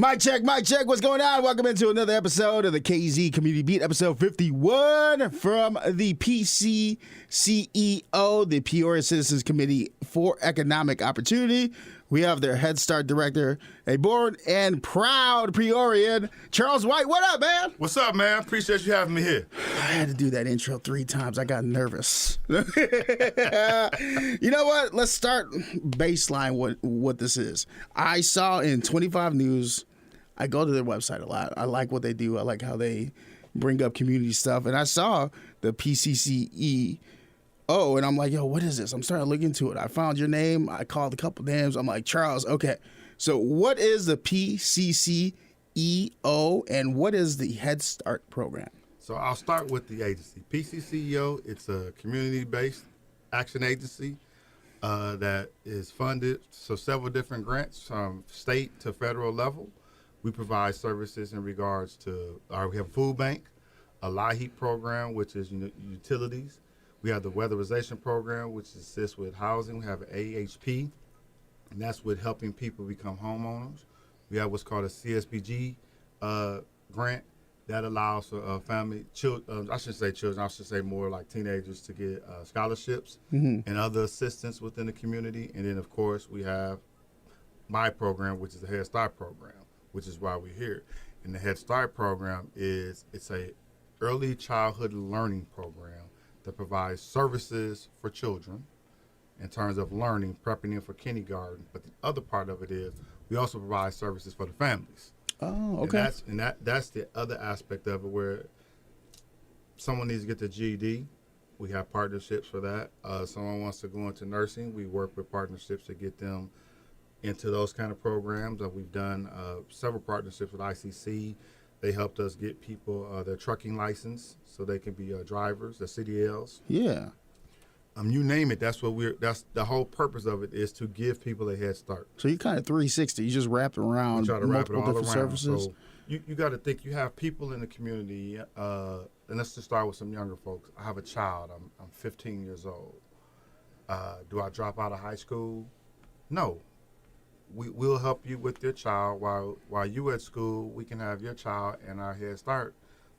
Mic check, mic check. What's going on? Welcome into another episode of the KZ Community Beat, episode 51 from the PCCEO, the Peoria Citizens Committee for Economic Opportunity. We have their Head Start director, a born and proud Peorian, Charles White. What up, man? What's up, man? Appreciate you having me here. I had to do that intro 3 times. I got nervous. You know what? Let's start baseline what this is. I saw in 25 News, I go to their website a lot. I like what they do. I like how they bring up community stuff. And I saw the PCCEO, and I'm like, yo, what is this? I'm starting to look into it. I found your name. I called a couple names. I'm like, Charles, okay. So what is the PCCEO, and what is the Head Start program? So I'll start with the agency. PCCEO, it's a community-based action agency that is funded, so several different grants from state to federal level. We provide services in regards to, we have a food bank, a LIHEAP program, which is utilities. We have the weatherization program, which assists with housing. We have AHP, and that's with helping people become homeowners. We have what's called a CSBG grant that allows for family, children, I shouldn't say children, I should say more like teenagers to get scholarships and other assistance within the community. And then, of course, we have my program, which is the Head Start program, which is why we're here. And the Head Start program it's a early childhood learning program that provides services for children in terms of learning, prepping them for kindergarten. But the other part of it is we also provide services for the families. Oh, okay. And that's the other aspect of it, where someone needs to get the GED. We have partnerships for that. Someone wants to go into nursing. We work with partnerships to get them into those kind of programs. We've done several partnerships with ICC. They helped us get people their trucking license so they can be drivers, the CDLs. Yeah. You name it. That's the whole purpose of it, is to give people a head start. So you kind of 360. You just wrapped around multiple different services. So you got to think, you have people in the community, and let's just start with some younger folks. I have a child. I'm 15 years old. Do I drop out of high school? No. We'll help you with your child while you at school. We can have your child in our Head Start,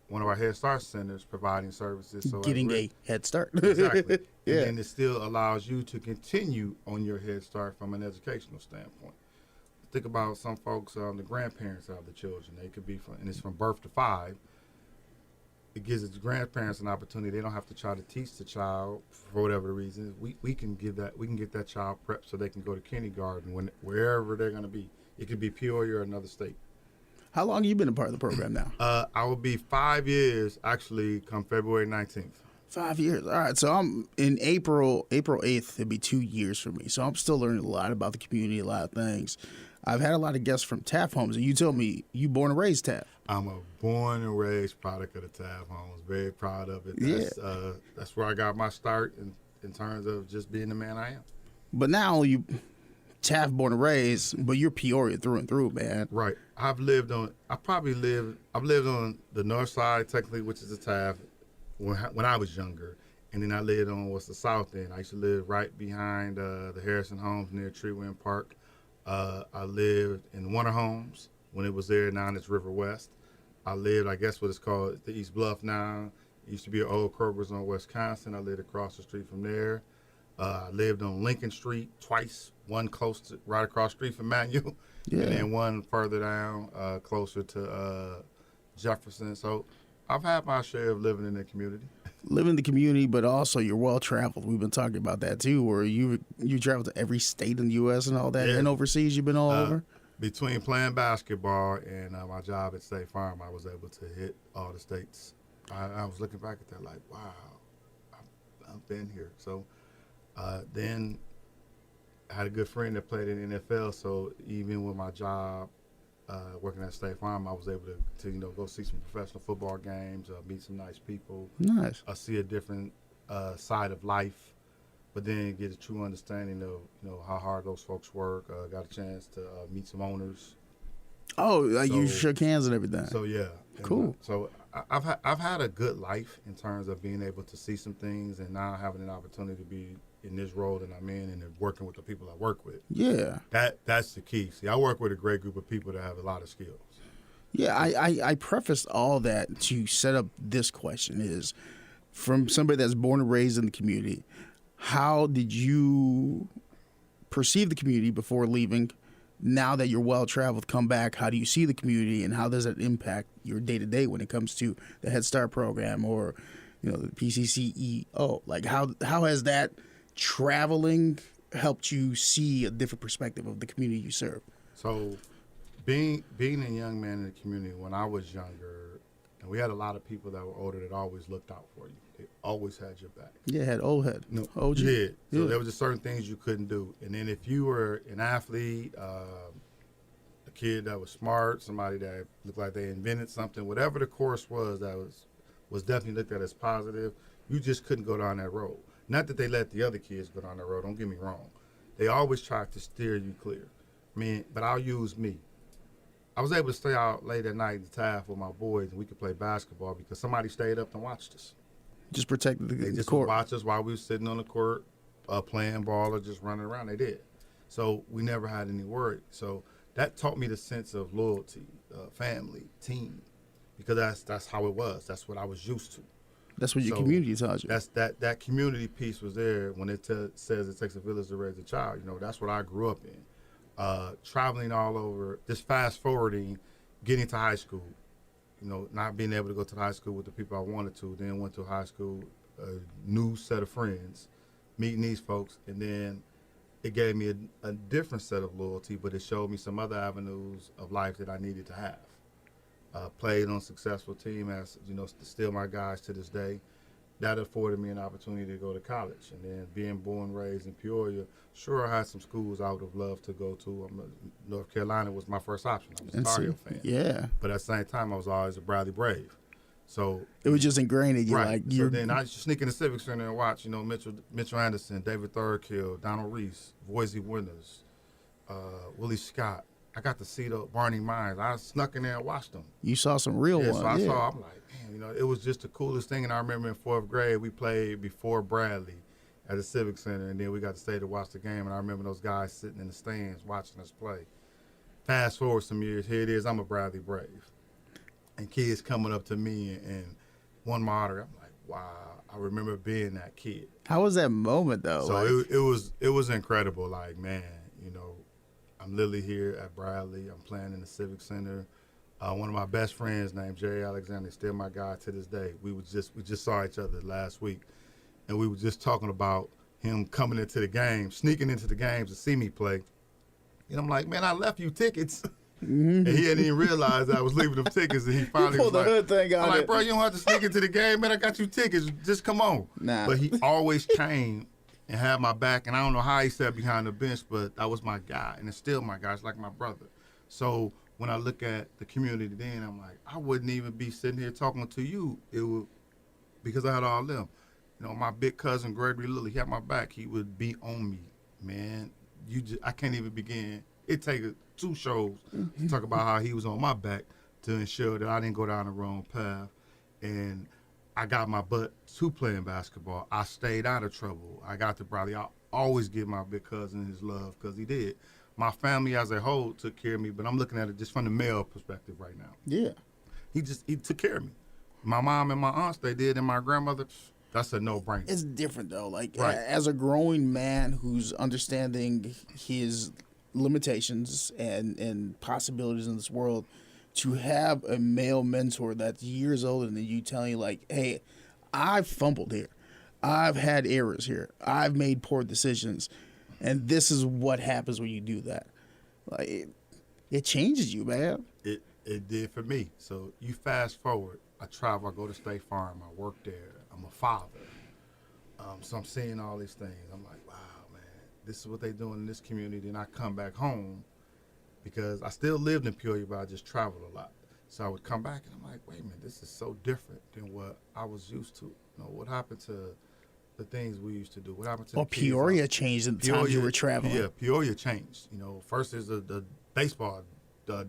one of our Head Start centers, providing services. So getting a head start. Exactly. Yeah. And then it still allows you to continue on your Head Start from an educational standpoint. Think about some folks, the grandparents of the children. They could be and it's from birth to 5. It gives its grandparents an opportunity. They don't have to try to teach the child for whatever the reason. We can get that child prepped so they can go to kindergarten wherever they're going to be. It could be Peoria or another state. How long have you been a part of the program now? I will be 5 years, actually, come February 19th. 5 years. All right. So I'm in April 8th. It'd be 2 years for me. So I'm still learning a lot about the community, a lot of things. I've had a lot of guests from Taft homes, and you told me you born and raised Taft. I'm a born and raised product of the Taft homes. Very proud of it. That's where I got my start in terms of just being the man I am. But now you Taft born and raised, but you're Peoria through and through, man. Right. I've lived on the north side, technically, which is the Taft, when I was younger. And then I lived on what's the south end. I used to live right behind the Harrison Homes near Treewind Park. I lived in Warner Homes when it was there. Now it's River West. I lived, I guess what it's called, the East Bluff now. It used to be an old Kroger's on Wisconsin. I lived across the street from there. I lived on Lincoln Street twice, one right across the street from Manual, and then one further down closer to Jefferson. So I've had my share of living in the community. Living in the community, but also you're well traveled. We've been talking about that too, where you travel to every state in the U.S. and all that, and overseas you've been all over. Between playing basketball and my job at State Farm, I was able to hit all the states. I was looking back at that like, wow, I've been here. So then I had a good friend that played in the NFL, so even with my job working at State Farm, I was able to go see some professional football games, meet some nice people. Nice. See a different side of life, but then get a true understanding of how hard those folks work. Got a chance to meet some owners. Oh, you shook hands and everything. So yeah, cool. So I've had a good life in terms of being able to see some things, and now having an opportunity to be in this role that I'm in and working with the people I work with. Yeah. That's the key. See, I work with a great group of people that have a lot of skills. Yeah, I prefaced all that to set up this question is from somebody that's born and raised in the community, how did you perceive the community before leaving? Now that you're well-traveled, come back, how do you see the community and how does it impact your day-to-day when it comes to the Head Start program or, the PCCEO? Like how has that traveling helped you see a different perspective of the community you serve? So being a young man in the community when I was younger, and we had a lot of people that were older that always looked out for you. They always had your back. Yeah, had old head. No, OG. yeah. So Yeah. there was just certain things you couldn't do. And then if you were an athlete, a kid that was smart, somebody that looked like they invented something, whatever the course was that was definitely looked at as positive, you just couldn't go down that road. Not that they let the other kids go down that road, don't get me wrong. They always tried to steer you clear. But I'll use me. I was able to stay out late at night in Taft with my boys and we could play basketball because somebody stayed up and watched us. Just protect They the just court. watched us while we were sitting on the court, playing ball or just running around. They did. So we never had any worry. So that taught me the sense of loyalty, family, team, because that's how it was. That's what I was used to. That's what your So community taught you. That's that community piece was there when it says it takes a village to raise a child. That's what I grew up in. Traveling all over, just fast forwarding, getting to high school, not being able to go to the high school with the people I wanted to, then went to high school, a new set of friends, meeting these folks, and then it gave me a different set of loyalty, but it showed me some other avenues of life that I needed to have. Played on a successful team as, still my guys to this day. That afforded me an opportunity to go to college. And then being born and raised in Peoria, sure, I had some schools I would have loved to go to. North Carolina was my first option. I was a Tar Heel fan. Yeah. But at the same time, I was always a Bradley Brave. So it was just ingrained in you. Right. Like So then I just sneak in the Civic Center and watch, Mitchell Anderson, David Thurkill, Donald Reese, Boise Winters, Willie Scott. I got to see the Barney Mines. I snuck in there and watched them. You saw some real ones. So I'm like, man, it was just the coolest thing. And I remember in fourth grade, we played before Bradley at the Civic Center, and then we got to stay to watch the game. And I remember those guys sitting in the stands watching us play. Fast forward some years, here it is, I'm a Bradley Brave. And kids coming up to me and won my honor. I'm like, wow, I remember being that kid. How was that moment, though? So it was incredible. Like, man, I'm literally here at Bradley. I'm playing in the Civic Center. One of my best friends named Jerry Alexander, still my guy to this day. We just saw each other last week, and we were just talking about him coming into the game, sneaking into the games to see me play. And I'm like, man, I left you tickets. And he hadn't even realized I was leaving them tickets, and he finally pulled was the like, hood thing out. I'm like, bro, you don't have to sneak into the game, man. I got you tickets. Just come on. Nah. But he always came and had my back, and I don't know how he sat behind the bench, but that was my guy, and it's still my guy. It's like my brother. So when I look at the community then, I'm like, I wouldn't even be sitting here talking to you because I had all them. My big cousin, Gregory Lilly, he had my back. He would be on me, man. I can't even begin. It takes 2 shows to talk about how he was on my back to ensure that I didn't go down the wrong path. And I got my butt to playing basketball. I stayed out of trouble. I got to Bradley. I always give my big cousin his love because he did. My family as a whole took care of me, but I'm looking at it just from the male perspective right now. Yeah. He took care of me. My mom and my aunts, they did, and my grandmother, that's a no-brainer. It's different, though. Like, Right. As a growing man who's understanding his limitations and possibilities in this world, to have a male mentor that's years older than you telling you, like, hey, I've fumbled here. I've had errors here. I've made poor decisions. And this is what happens when you do that. Like, it changes you, man. It did for me. So you fast forward. I travel. I go to State Farm. I work there. I'm a father. So I'm seeing all these things. I'm like, wow, man, this is what they doing in this community. And I come back home because I still lived in Peoria, but I just traveled a lot. So I would come back and I'm like, wait a minute, this is so different than what I was used to. What happened to the things we used to do? What happened to the kids? Peoria changed in the time you were traveling. Yeah, Peoria changed. First is the baseball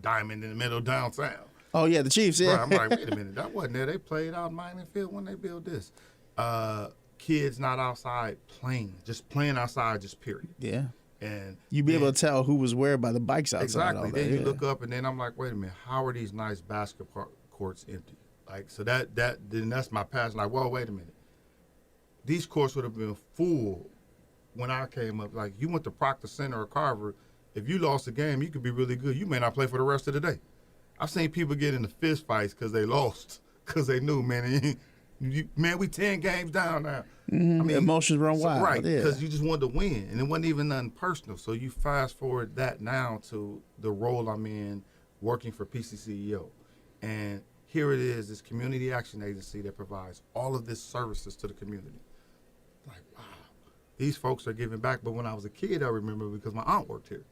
diamond in the middle of downtown. Oh, yeah, the Chiefs, yeah. Right, I'm like, wait a minute, that wasn't there. They played out in Miami Field when they built this. kids not outside playing, just playing outside, just period. Yeah. And You'd be able to tell who was where by the bikes outside. exactly. All that, Then you yeah. look up, and then I'm like, wait a minute, how are these nice basketball courts empty? Like, so then that's my passion. Like, well, wait a minute, these courts would have been full when I came up. Like, you went to Proctor Center or Carver, if you lost a game, you could be really good. You may not play for the rest of the day. I've seen people get into fist fights because they lost, because they knew, man, man, we 10 games down now. Mm-hmm. I mean, emotions run wild. Right, yeah. because you just wanted to win, and it wasn't even nothing personal. So you fast forward that now to the role I'm in working for PCCEO. And here it is, this community action agency that provides all of this services to the community. Like, wow, these folks are giving back. But when I was a kid, I remember because my aunt worked here.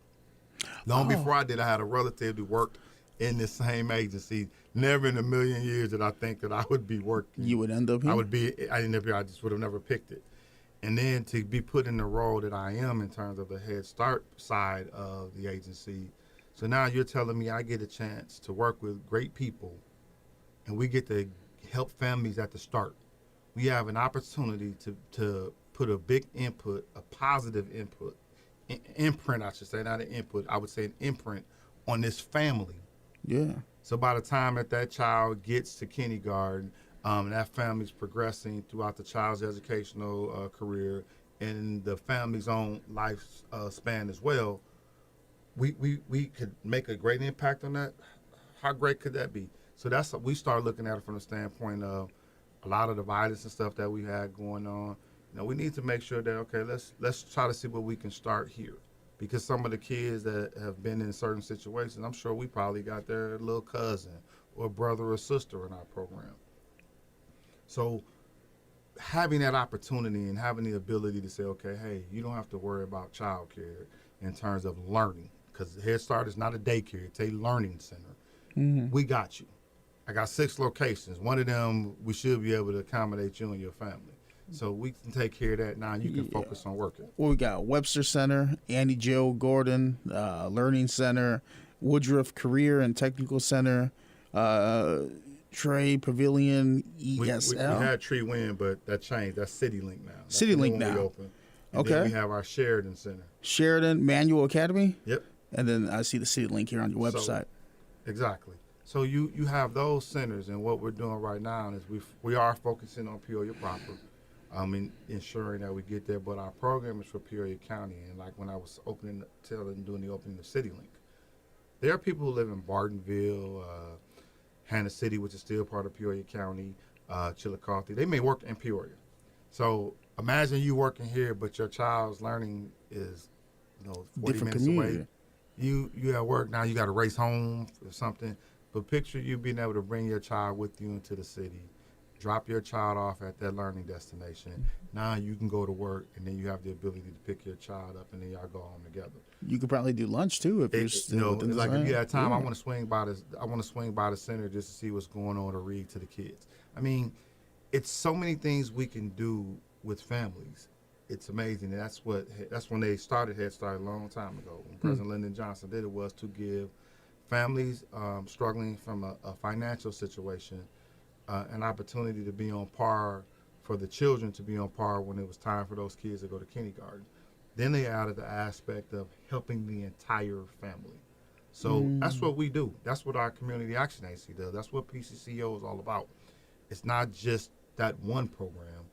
Long before I did, I had a relative who worked in this same agency. Never in a million years did I think that I would be working. You would end up here? I just would have never picked it. And then to be put in the role that I am in terms of the Head Start side of the agency. So now you're telling me I get a chance to work with great people, and we get to help families at the start. We have an opportunity to put a big input, a positive input, imprint, I should say, not an input, I would say an imprint on this family. Yeah. So by the time that child gets to kindergarten, that family's progressing throughout the child's educational career and the family's own life span as well, we could make a great impact on that. How great could that be? So that's we start looking at it from the standpoint of a lot of the violence and stuff that we had going on. We need to make sure that, okay, let's try to see where we can start here. Because some of the kids that have been in certain situations, I'm sure we probably got their little cousin or brother or sister in our program. So having that opportunity and having the ability to say, okay, hey, you don't have to worry about childcare in terms of learning, because Head Start is not a daycare, it's a learning center. Mm-hmm. We got you. I got 6 locations. One of them, we should be able to accommodate you and your family. So we can take care of that now. You can focus on working. Well, we got Webster Center, Annie Joe Gordon Learning Center, Woodruff Career and Technical Center, Trey Pavilion, ESL. We had Tree Wind, but that changed. That's CityLink now. That's CityLink now. Open. And okay. Then we have our Sheridan Center. Sheridan Manual Academy? Yep. And then I see the CityLink here on your website. Exactly. So you have those centers, and what we're doing right now is we are focusing on Peoria proper. Ensuring that we get there, but our program is for Peoria County. And like when I was doing the opening of CityLink, there are people who live in Bartonville, Hannah City, which is still part of Peoria County, Chillicothe. They may work in Peoria. So imagine you working here, but your child's learning is, 40 different minutes community. away. You at work now. You got to race home or something. But picture you being able to bring your child with you into the city. Drop your child off at that learning destination. Now you can go to work, and then you have the ability to pick your child up, and then y'all go home together. You could probably do lunch too if you're still within the like if you had time, yeah. I want to swing by the center just to see what's going on, to read to the kids. It's so many things we can do with families. It's amazing. And that's when they started Head Start a long time ago. When President Lyndon Johnson did it, was to give families struggling from a financial situation an opportunity to be on par, for the children to be on par when it was time for those kids to go to kindergarten. Then they added the aspect of helping the entire family. So that's what we do. That's what our community action agency does. That's what PCCEO is all about. It's not just that one program.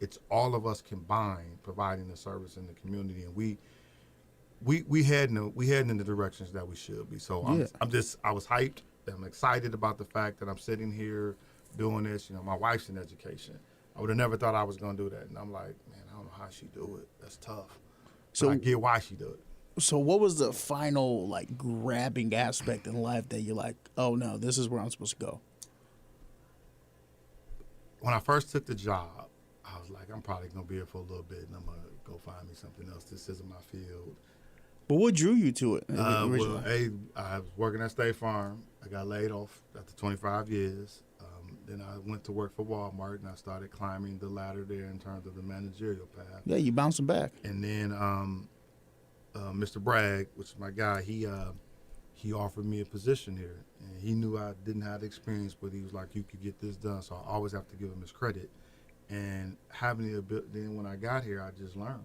It's all of us combined providing the service in the community, and we heading in the directions that we should be. So I was hyped. I'm excited about the fact that I'm sitting here doing this. My wife's in education. I would have never thought I was going to do that. And I'm like, man, I don't know how she do it. That's tough. So I get why she do it. So what was the final grabbing aspect in life that you're like, oh no, this is where I'm supposed to go? When I first took the job, I was like, I'm probably going to be here for a little bit, and I'm going to go find me something else. This isn't my field. But what drew you to it? I was working at State Farm. I got laid off after 25 years. Then I went to work for Walmart, and I started climbing the ladder there in terms of the managerial path. Yeah, you bouncing back. And then Mr. Bragg, which is my guy, he offered me a position here. And he knew I didn't have the experience, but he was like, you could get this done. So I always have to give him his credit. And having the ability, then when I got here, I just learned.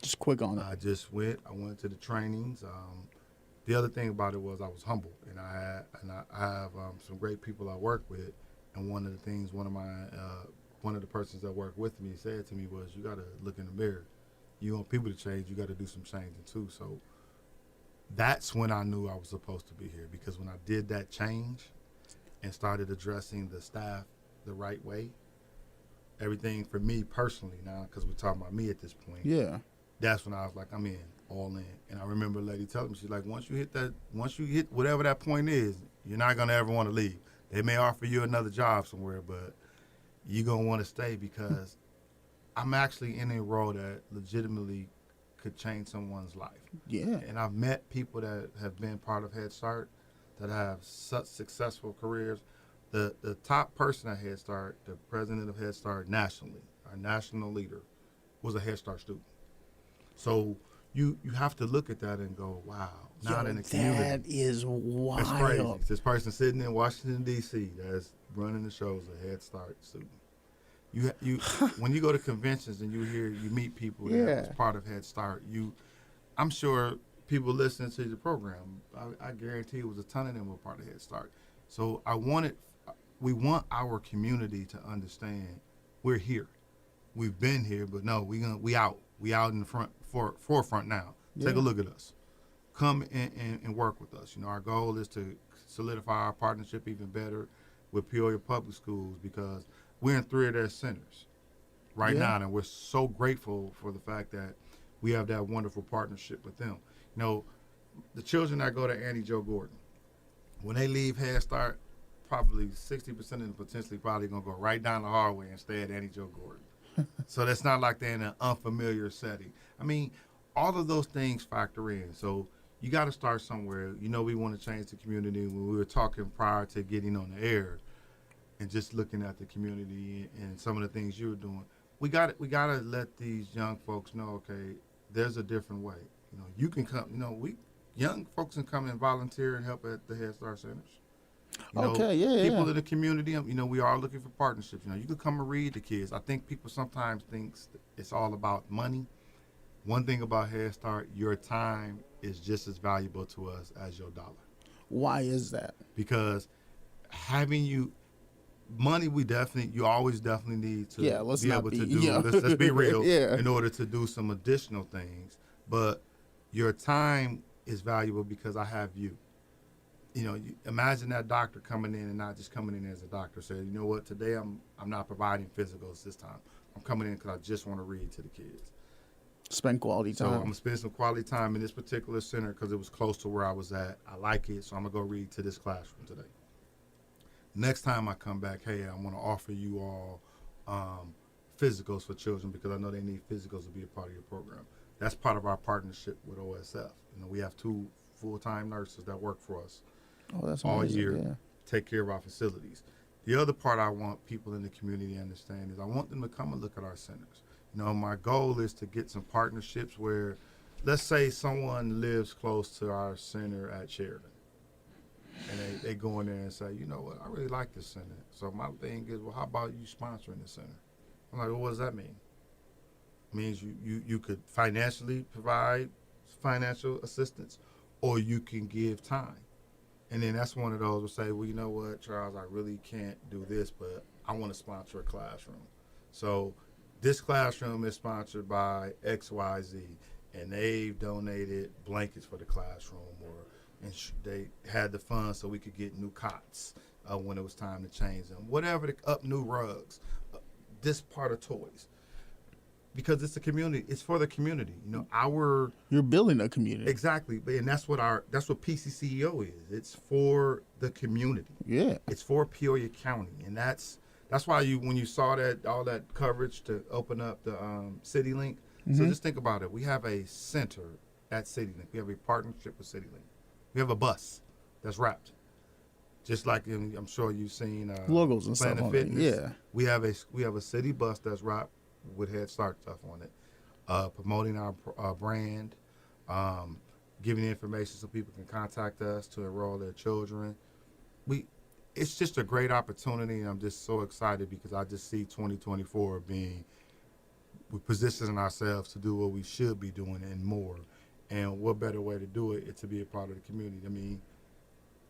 Just quick on it. I went to the trainings. The other thing about it was I was humble, and I have some great people I work with. And one of the things one of the persons that worked with me said to me was, you got to look in the mirror. You want people to change, you got to do some changing too. So that's when I knew I was supposed to be here, because when I did that change and started addressing the staff the right way, everything for me personally now, because we're talking about me at this point. Yeah. That's when I was like, I'm in, all in. And I remember a lady telling me, she's like, once you hit whatever that point is, you're not gonna ever want to leave. They may offer you another job somewhere, but you're gonna want to stay, because I'm actually in a role that legitimately could change someone's life. Yeah. And I've met people that have been part of Head Start that have such successful careers. The top person at Head Start, the president of Head Start nationally, our national leader, was a Head Start student. So you have to look at that and go, wow, not in the community. That is wild. That's crazy. This person sitting in Washington, D.C. that's running the show is a Head Start student. You when you go to conventions and you meet people that was part of Head Start, I'm sure people listening to the program, I guarantee it was a ton of them were part of Head Start. So we want our community to understand we're here. We've been here, but no, we out in the forefront now. Yeah. Take a look at us. Come and work with us. Our goal is to solidify our partnership even better with Peoria Public Schools, because we're in 3 of their centers right now, and we're so grateful for the fact that we have that wonderful partnership with them. The children that go to Annie Jo Gordon, when they leave Head Start, probably 60% of them potentially probably going to go right down the hallway and stay at Annie Jo Gordon. So that's not like they're in an unfamiliar setting. I mean, all of those things factor in. So you got to start somewhere. We want to change the community. When we were talking prior to getting on the air and just looking at the community and some of the things you were doing, we got to let these young folks know, okay, there's a different way. You can come, young folks can come and volunteer and help at the Head Start centers. People in the community, we are looking for partnerships. You can come and read the kids. I think people sometimes think it's all about money. One thing about Head Start, your time is just as valuable to us as your dollar. Why is that? Because having money, you always definitely need to be able to do. Let's be real. In order to do some additional things, but your time is valuable because I have you. Imagine that doctor coming in and not just coming in as a doctor. Say, you know what, today I'm not providing physicals this time. I'm coming in because I just want to read to the kids. Spend quality time. So I'm going to spend some quality time in this particular center because it was close to where I was at. I like it, so I'm going to go read to this classroom today. Next time I come back, hey, I want to offer you all physicals for children because I know they need physicals to be a part of your program. That's part of our partnership with OSF. We have 2 full-time nurses that work for us all year, take care of our facilities. The other part I want people in the community to understand is I want them to come and look at our centers. My goal is to get some partnerships where, let's say someone lives close to our center at Sheridan, and they go in there and say, you know what, I really like this center. So my thing is, well, how about you sponsoring the center? I'm like, well, what does that mean? It means you could financially provide financial assistance, or you can give time. And then that's one of those will say, well, you know what, Charles, I really can't do this, but I want to sponsor a classroom. So this classroom is sponsored by XYZ, and they've donated blankets for the classroom, they had the funds so we could get new cots when it was time to change them. Whatever, new rugs, this part of toys. Because it's a community, it's for the community. You're building a community. Exactly, and that's what PCCEO is. It's for the community. Yeah, it's for Peoria County, and that's why when you saw all that coverage to open up the CityLink. Mm-hmm. So just think about it. We have a center at CityLink. We have a partnership with CityLink. We have a bus that's wrapped, just like I'm sure you've seen logos and Planet stuff on Fitness. it. Yeah, we have a city bus that's wrapped with Head Start stuff on it, promoting our brand, giving information so people can contact us to enroll their children. it's just a great opportunity, and I'm just so excited because I just see 2024 being, we're positioning ourselves to do what we should be doing and more. And what better way to do it is to be a part of the community. I mean,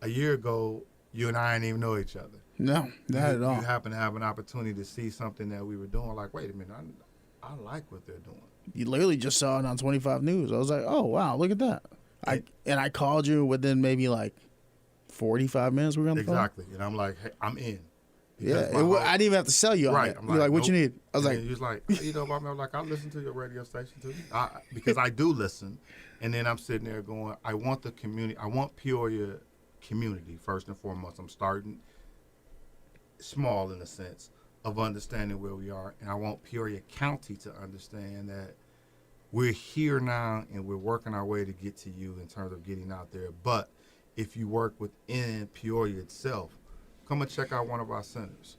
a year ago, you and I didn't even know each other. No, not at all. You happen to have an opportunity to see something that we were doing, like, wait a minute, I like what they're doing. You literally just saw it on 25 News. I was like, oh, wow, look at that. I called you within maybe like 45 minutes we were on the phone. Exactly. And I'm like, hey, I'm in. Yeah, I didn't even have to sell you on Right. it. I'm You're like, what nope. you need? I was And like, he was like, you know about me? I'm like, I listen to your radio station too. Because I do listen. And then I'm sitting there going, I want the community, I want Peoria community first and foremost. I'm starting small in a sense of understanding where we are. And I want Peoria County to understand that we're here now and we're working our way to get to you in terms of getting out there. But if you work within Peoria itself, come and check out one of our centers,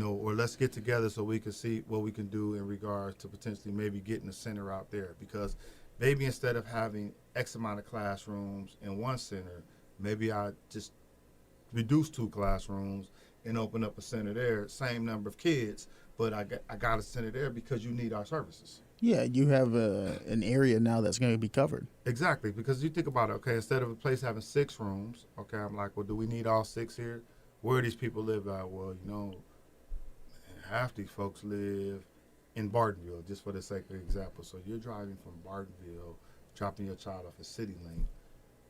or let's get together so we can see what we can do in regards to potentially maybe getting a center out there. Because maybe instead of having X amount of classrooms in one center, maybe I just reduce 2 classrooms and open up a center there, same number of kids, but I got a center there because you need our services. yeah, you have an area now that's going to be covered. Exactly, because you think about it, okay, instead of a place having 6 rooms, okay, I'm like, well, do we need all 6 here? Where do these people live at? Well, half these folks live in Bartonville, just for the sake of example. So you're driving from Bartonville, dropping your child off at CityLink.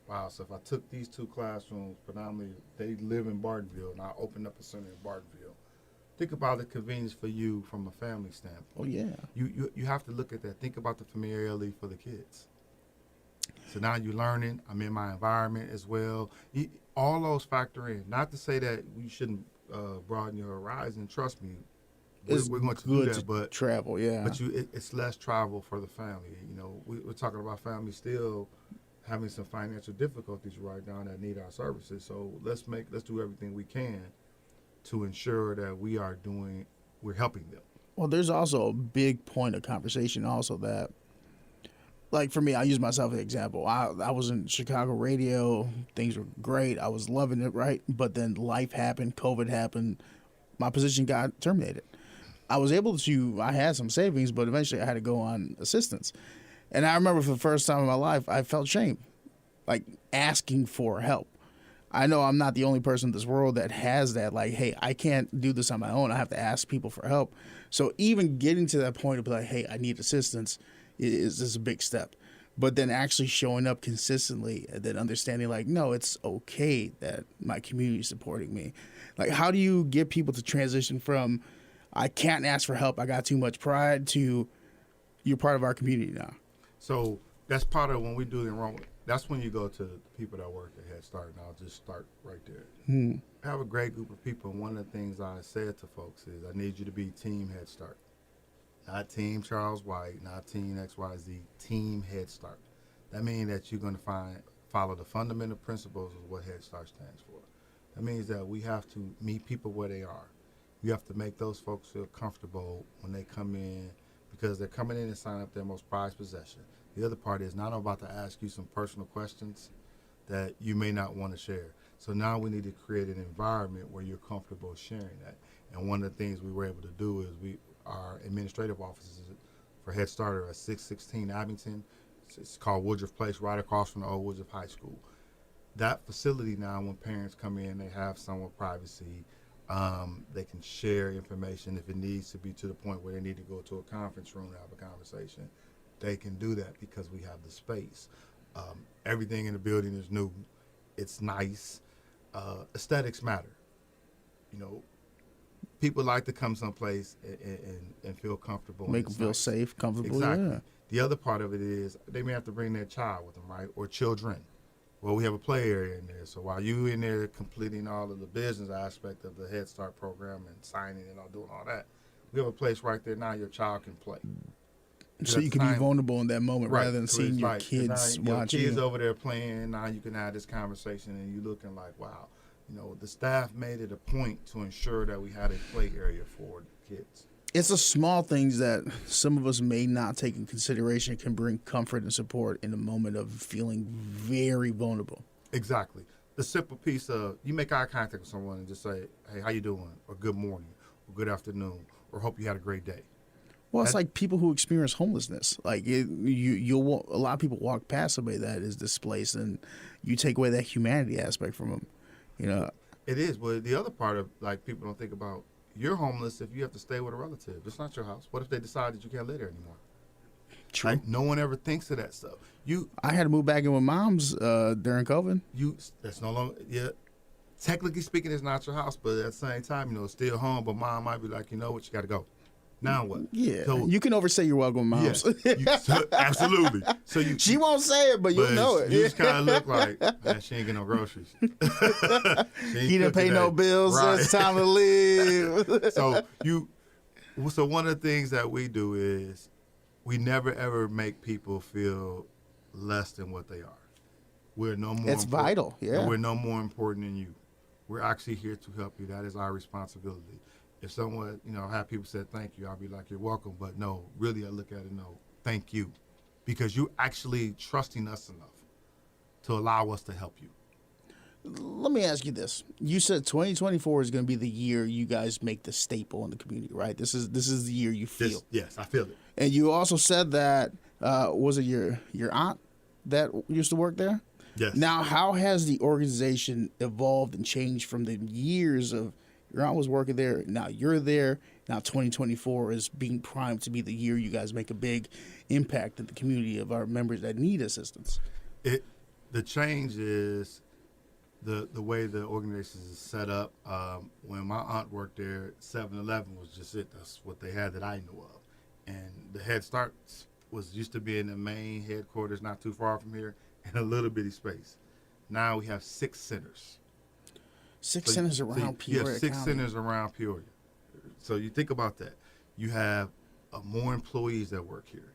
Wow, so if I took these 2 classrooms, predominantly they live in Bartonville, and I opened up a center in Bartonville. Think about the convenience for you from a family standpoint. Oh, yeah. You have to look at that. Think about the familiarity for the kids. So now you're learning. I'm in my environment as well. All those factor in. Not to say that you shouldn't broaden your horizon. Trust me, we're going to do that. But travel, yeah. But it's less travel for the family. We're talking about families still having some financial difficulties right now that need our services. So let's do everything we can to ensure that we're helping them. Well, there's also a big point of conversation also that, like for me, I use myself as an example. I was in Chicago radio. Things were great. I was loving it, right? But then life happened. COVID happened. My position got terminated. I had some savings, but eventually I had to go on assistance. And I remember for the first time in my life, I felt shame, like asking for help. I know I'm not the only person in this world that has that. Like, hey, I can't do this on my own. I have to ask people for help. So even getting to that point of like, hey, I need assistance is a big step. But then actually showing up consistently and then understanding like, no, it's okay that my community is supporting me. Like, how do you get people to transition from I can't ask for help, I got too much pride, to you're part of our community now? So that's part of when we do the enrollment. That's when you go to the people that work at Head Start, and I'll just start right there. I have a great group of people, and one of the things I said to folks is I need you to be Team Head Start. Not Team Charles White, not Team XYZ, Team Head Start. That means that you're going to follow the fundamental principles of what Head Start stands for. That means that we have to meet people where they are. You have to make those folks feel comfortable when they come in, because they're coming in and sign up their most prized possession. The other part is now I'm about to ask you some personal questions that you may not want to share. So now we need to create an environment where you're comfortable sharing that. And one of the things we were able to do is our administrative offices for Head Start are at 616 Abington. It's called Woodruff Place, right across from the old Woodruff High School. That facility now, when parents come in, they have somewhat privacy. They can share information if it needs to be to the point where they need to go to a conference room to have a conversation. They can do that because we have the space. Everything in the building is new. It's nice. Aesthetics matter. People like to come someplace and feel comfortable. Make them feel safe, comfortable. Exactly. Yeah. The other part of it is they may have to bring their child with them, right? Or children. Well, we have a play area in there. So while you in there completing all of the business aspect of the Head Start program and signing and doing all that, we have a place right there now your child can play. So you can be vulnerable in that moment, right, rather than seeing your kids watching. Your kids over there playing. Now you can have this conversation, and you're looking like, wow, the staff made it a point to ensure that we had a play area for the kids. It's the small things that some of us may not take in consideration can bring comfort and support in a moment of feeling very vulnerable. Exactly. the simple piece of you make eye contact with someone and just say, "Hey, how you doing?" or "Good morning," or "Good afternoon," or "Hope you had a great day." Well, it's like people who experience homelessness. Like you'll a lot of people walk past somebody that is displaced, and you take away that humanity aspect from them. You know, It is, but the other part of like people don't think about you're homeless if you have to stay with a relative. It's not your house. What if they decide that you can't live there anymore? true. Like no one ever thinks of that stuff. I had to move back in with mom's during COVID. That's no longer technically speaking, it's not your house, but at the same time, it's still home. But mom might be like, you know what, you got to go. Now what? Yeah, So, you can overstay your welcome, moms. absolutely. So She won't say it, but you'll know it. You just kind of look like, man, she ain't getting no groceries. He didn't pay no bills. Right. So it's time to leave. So one of the things that we do is we never ever make people feel less than what they are. We're no more. It's vital. Yeah. We're no more important than you. We're actually here to help you. That is our responsibility. If someone, have people say thank you, I'll be like, you're welcome. But no, really, I look at it, no, thank you. Because you're actually trusting us enough to allow us to help you. Let me ask you this. You said 2024 is going to be the year you guys make the staple in the community, right? This is the year you feel. Yes, I feel it. And you also said that, was it your aunt that used to work there? Yes. Now, how has the organization evolved and changed from the years of your aunt was working there, now you're there, now 2024 is being primed to be the year you guys make a big impact in the community of our members that need assistance? The change is the way the organization is set up. When my aunt worked there, 7-Eleven was just it. That's what they had that I knew of. And the Head Start used to be in the main headquarters not too far from here in a little bitty space. Now we have 6 centers. Six centers around Peoria County. 6 centers around Peoria. So you think about that. You have more employees that work here.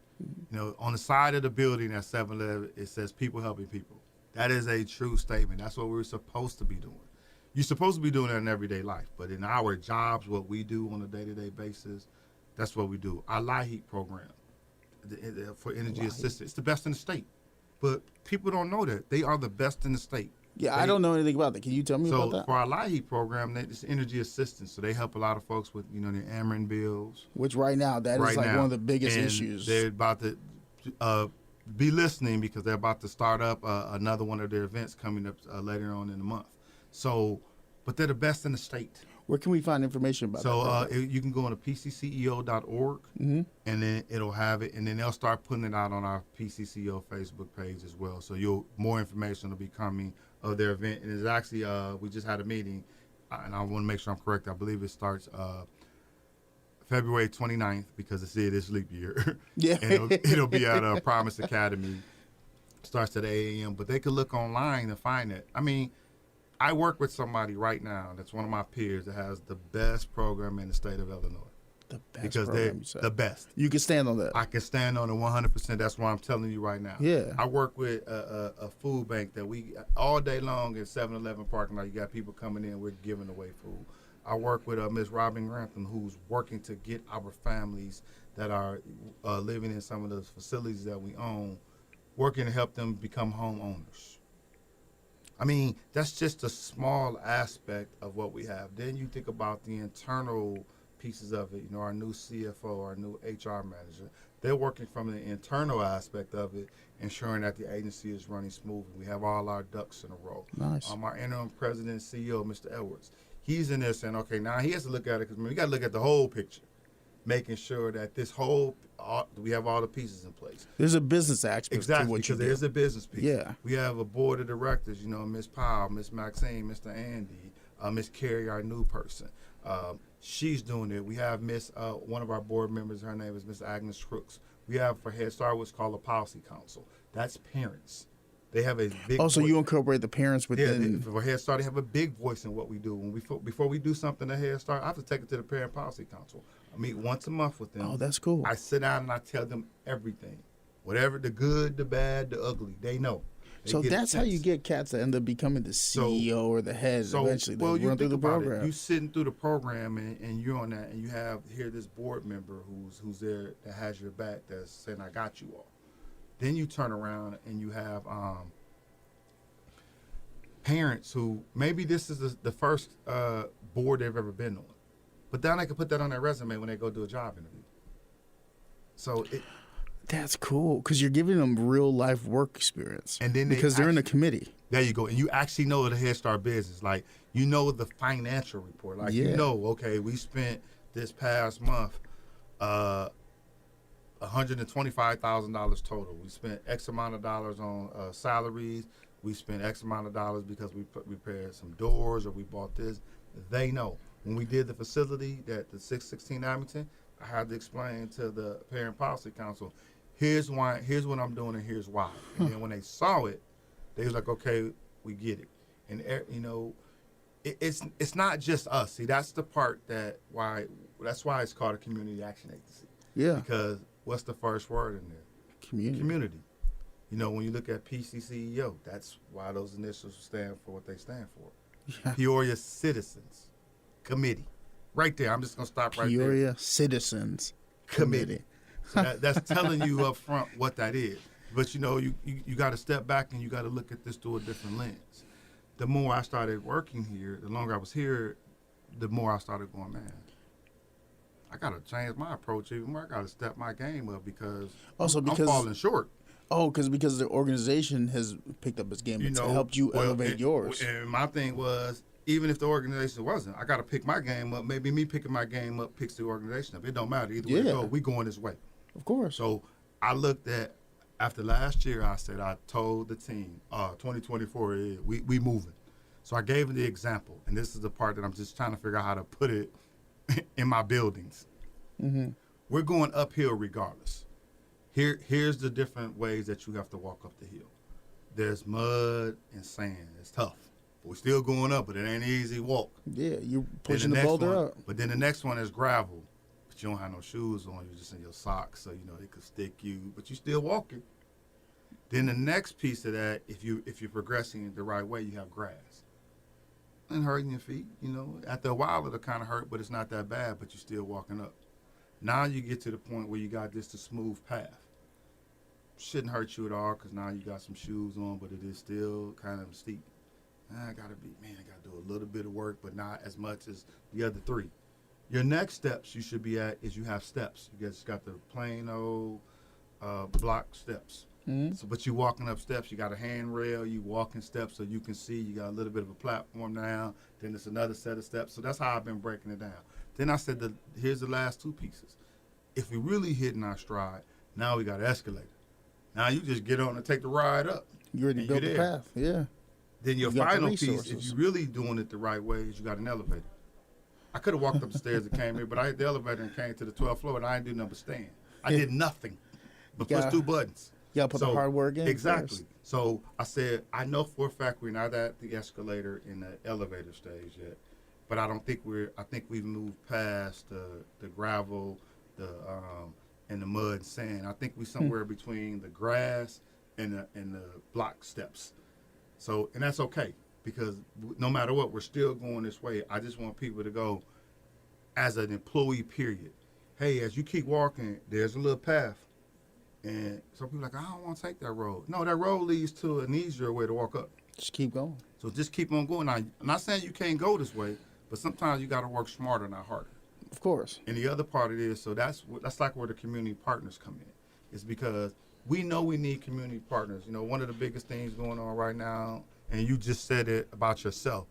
On the side of the building at 7-Eleven, it says people helping people. That is a true statement. That's what we're supposed to be doing. You're supposed to be doing that in everyday life. But in our jobs, what we do on a day-to-day basis, that's what we do. Our LIHEAP program for energy assistance, it's the best in the state. But people don't know that. They are the best in the state. Yeah, I don't know anything about that. Can you tell me about that? So for our LIHEAP program, it's energy assistance. So they help a lot of folks with, their Ameren bills. Which right now, that is like one of the biggest issues. They're about to be listening because they're about to start up another one of their events coming up later on in the month. So, but they're the best in the state. Where can we find information about that? So you can go on to PCCEO.org, and then it'll have it, and then they'll start putting it out on our PCCEO Facebook page as well. So more information will be coming of their event. And it's actually, we just had a meeting, and I want to make sure I'm correct. I believe it starts February 29th because it's this leap year. Yeah. And it'll be at Promise Academy. Starts at 8 a.m., but they could look online and find it. I mean, I work with somebody right now that's one of my peers that has the best program in the state of Illinois. The best because program, they're the best. You can stand on that. I can stand on it 100%. That's why I'm telling you right now. Yeah. I work with a food bank that we all day long in 7-Eleven parking lot. You got people coming in. We're giving away food. I work with Miss Robin Grantham, who's working to get our families that are living in some of those facilities that we own, working to help them become homeowners. I mean, that's just a small aspect of what we have. Then you think about the internal pieces of it. Our new CFO, our new HR manager, they're working from the internal aspect of it, ensuring that the agency is running smoothly. We have all our ducks in a row. Nice. Our interim president and CEO, Mr. Edwards, he's in there saying, okay, now he has to look at it because we got to look at the whole picture, making sure that we have all the pieces in place. There's a business aspect exactly, to what you do. There's a business piece. Yeah. We have a board of directors, Miss Powell, Miss Maxine, Mr. Andy, Miss Carrie, our new person. She's doing it. We have one of our board members, her name is Miss Agnes Crooks. We have for Head Start what's called a policy council. That's parents. They have a big so you incorporate the parents within. Yeah, for Head Start, they have a big voice in what we do. Before we do something at Head Start, I have to take it to the Parent Policy Council. I meet once a month with them. Oh, that's cool. I sit down and I tell them everything. Whatever, the good, the bad, the ugly, they know. So that's how you get cats that end up becoming the CEO or the head eventually. They run through the program. You sitting through the program and you're on that, and you have here this board member who's there that has your back, that's saying, I got you all. Then you turn around and you have parents who maybe this is the first board they've ever been on, but then they can put that on their resume when they go do a job interview. So that's cool because you're giving them real life work experience, and then because they're in a committee. There you go, and you actually know the Head Start business, like you know the financial report, like you know, okay, we spent this past month $125,000 total. We spent X amount of dollars on salaries. We spent X amount of dollars because we repaired some doors or we bought this. They know. When we did the facility at the 616 Abington, I had to explain to the Parent Policy Council, here's why, here's what I'm doing, and here's why. And then when they saw it, they was like, okay, we get it. And you know, it's not just us. See, that's the part that's why it's called a community action agency. Yeah. Because what's the first word in there? Community. You know, when you look at PCCEO, that's why those initials stand for what they stand for. Yeah. Peoria Citizens Committee. Right there. I'm just going to stop right there. Peoria Citizens Committee. So that's telling you up front what that is. But, you know, you got to step back and you got to look at this through a different lens. The more I started working here, the longer I was here, the more I started going, man, I got to change my approach even more. I got to step my game up because I'm falling short. Oh, because the organization has picked up its game to help you elevate yours. And my thing was, even if the organization wasn't, I got to pick my game up. Maybe me picking my game up picks the organization up. It don't matter. Either way it go, we going this way. Of course. So I looked at, after last year, I told the team, 2024, we moving. So I gave them the example. And this is the part that I'm just trying to figure out how to put it in my buildings. Mm-hmm. We're going uphill regardless. Here's the different ways that you have to walk up the hill. There's mud and sand. It's tough. We're still going up, but it ain't an easy walk. Yeah, you're pushing the boulder up. But then the next one is gravel. But you don't have no shoes on. You're just in your socks, so you know it could stick you. But you still walking. Then the next piece of that, if you're progressing the right way, you have grass. And hurting your feet, you know. After a while, it'll kind of hurt, but it's not that bad. But you're still walking up. Now you get to the point where you got just a smooth path. Shouldn't hurt you at all because now you got some shoes on, but it is still kind of steep. I got to do a little bit of work, but not as much as the other three. Your next steps you should be at is you have steps. You just got the plain old block steps. Mm-hmm. So, but you walking up steps, you got a handrail, you walking steps so you can see, you got a little bit of a platform now, then it's another set of steps. So that's how I've been breaking it down. Then I said, here's the last two pieces. If we really hitting our stride, now we got an escalator. Now you just get on and take the ride up. You already built the path, yeah. Then your final piece, if you're really doing it the right way, is you got an elevator. I could have walked up the stairs and came here, but I hit the elevator and came to the 12th floor, and I didn't do nothing but stand. I did nothing but push two buttons. You got to put the hard work in. Exactly. First. So I said, I know for a fact we're not at the escalator in the elevator stage yet, but I think we've moved past the gravel, and the mud and sand. I think we're somewhere between the grass and the block steps. So, and that's okay because no matter what, we're still going this way. I just want people to go as an employee, period. Hey, as you keep walking, there's a little path. And some people are like, I don't want to take that road. No, that road leads to an easier way to walk up. Just keep going. So just keep on going. Now, I'm not saying you can't go this way, but sometimes you got to work smarter, not harder. Of course. And the other part of it is, so that's like where the community partners come in. It's because we know we need community partners. You know, one of the biggest things going on right now, and you just said it about yourself,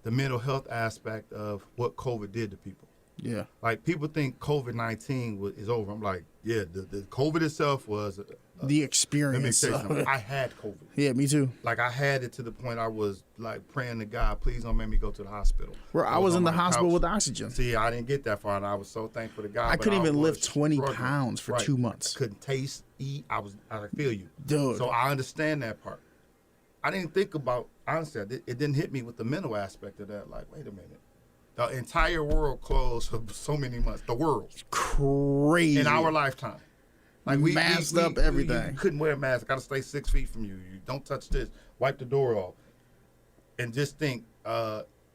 the mental health aspect of what COVID did to people. Yeah. Like, people think COVID-19 is over. I'm like, yeah, the COVID itself was the experience. Let me tell you something. I had COVID. Yeah, me too. Like, I had it to the point I was like praying to God, please don't make me go to the hospital. Where I was in the hospital with oxygen. See, I didn't get that far, and I was so thankful to God. I couldn't even lift 20 pounds for 2 months. I couldn't taste, eat. I feel you, dude. So I understand that part. I didn't think about, honestly, it didn't hit me with the mental aspect of that. Like, wait a minute. The entire world closed for so many months. The world. Crazy. In our lifetime. Like, we masked up everything. You couldn't wear a mask. Got to stay 6 feet from you. You don't touch this. Wipe the door off. And just think,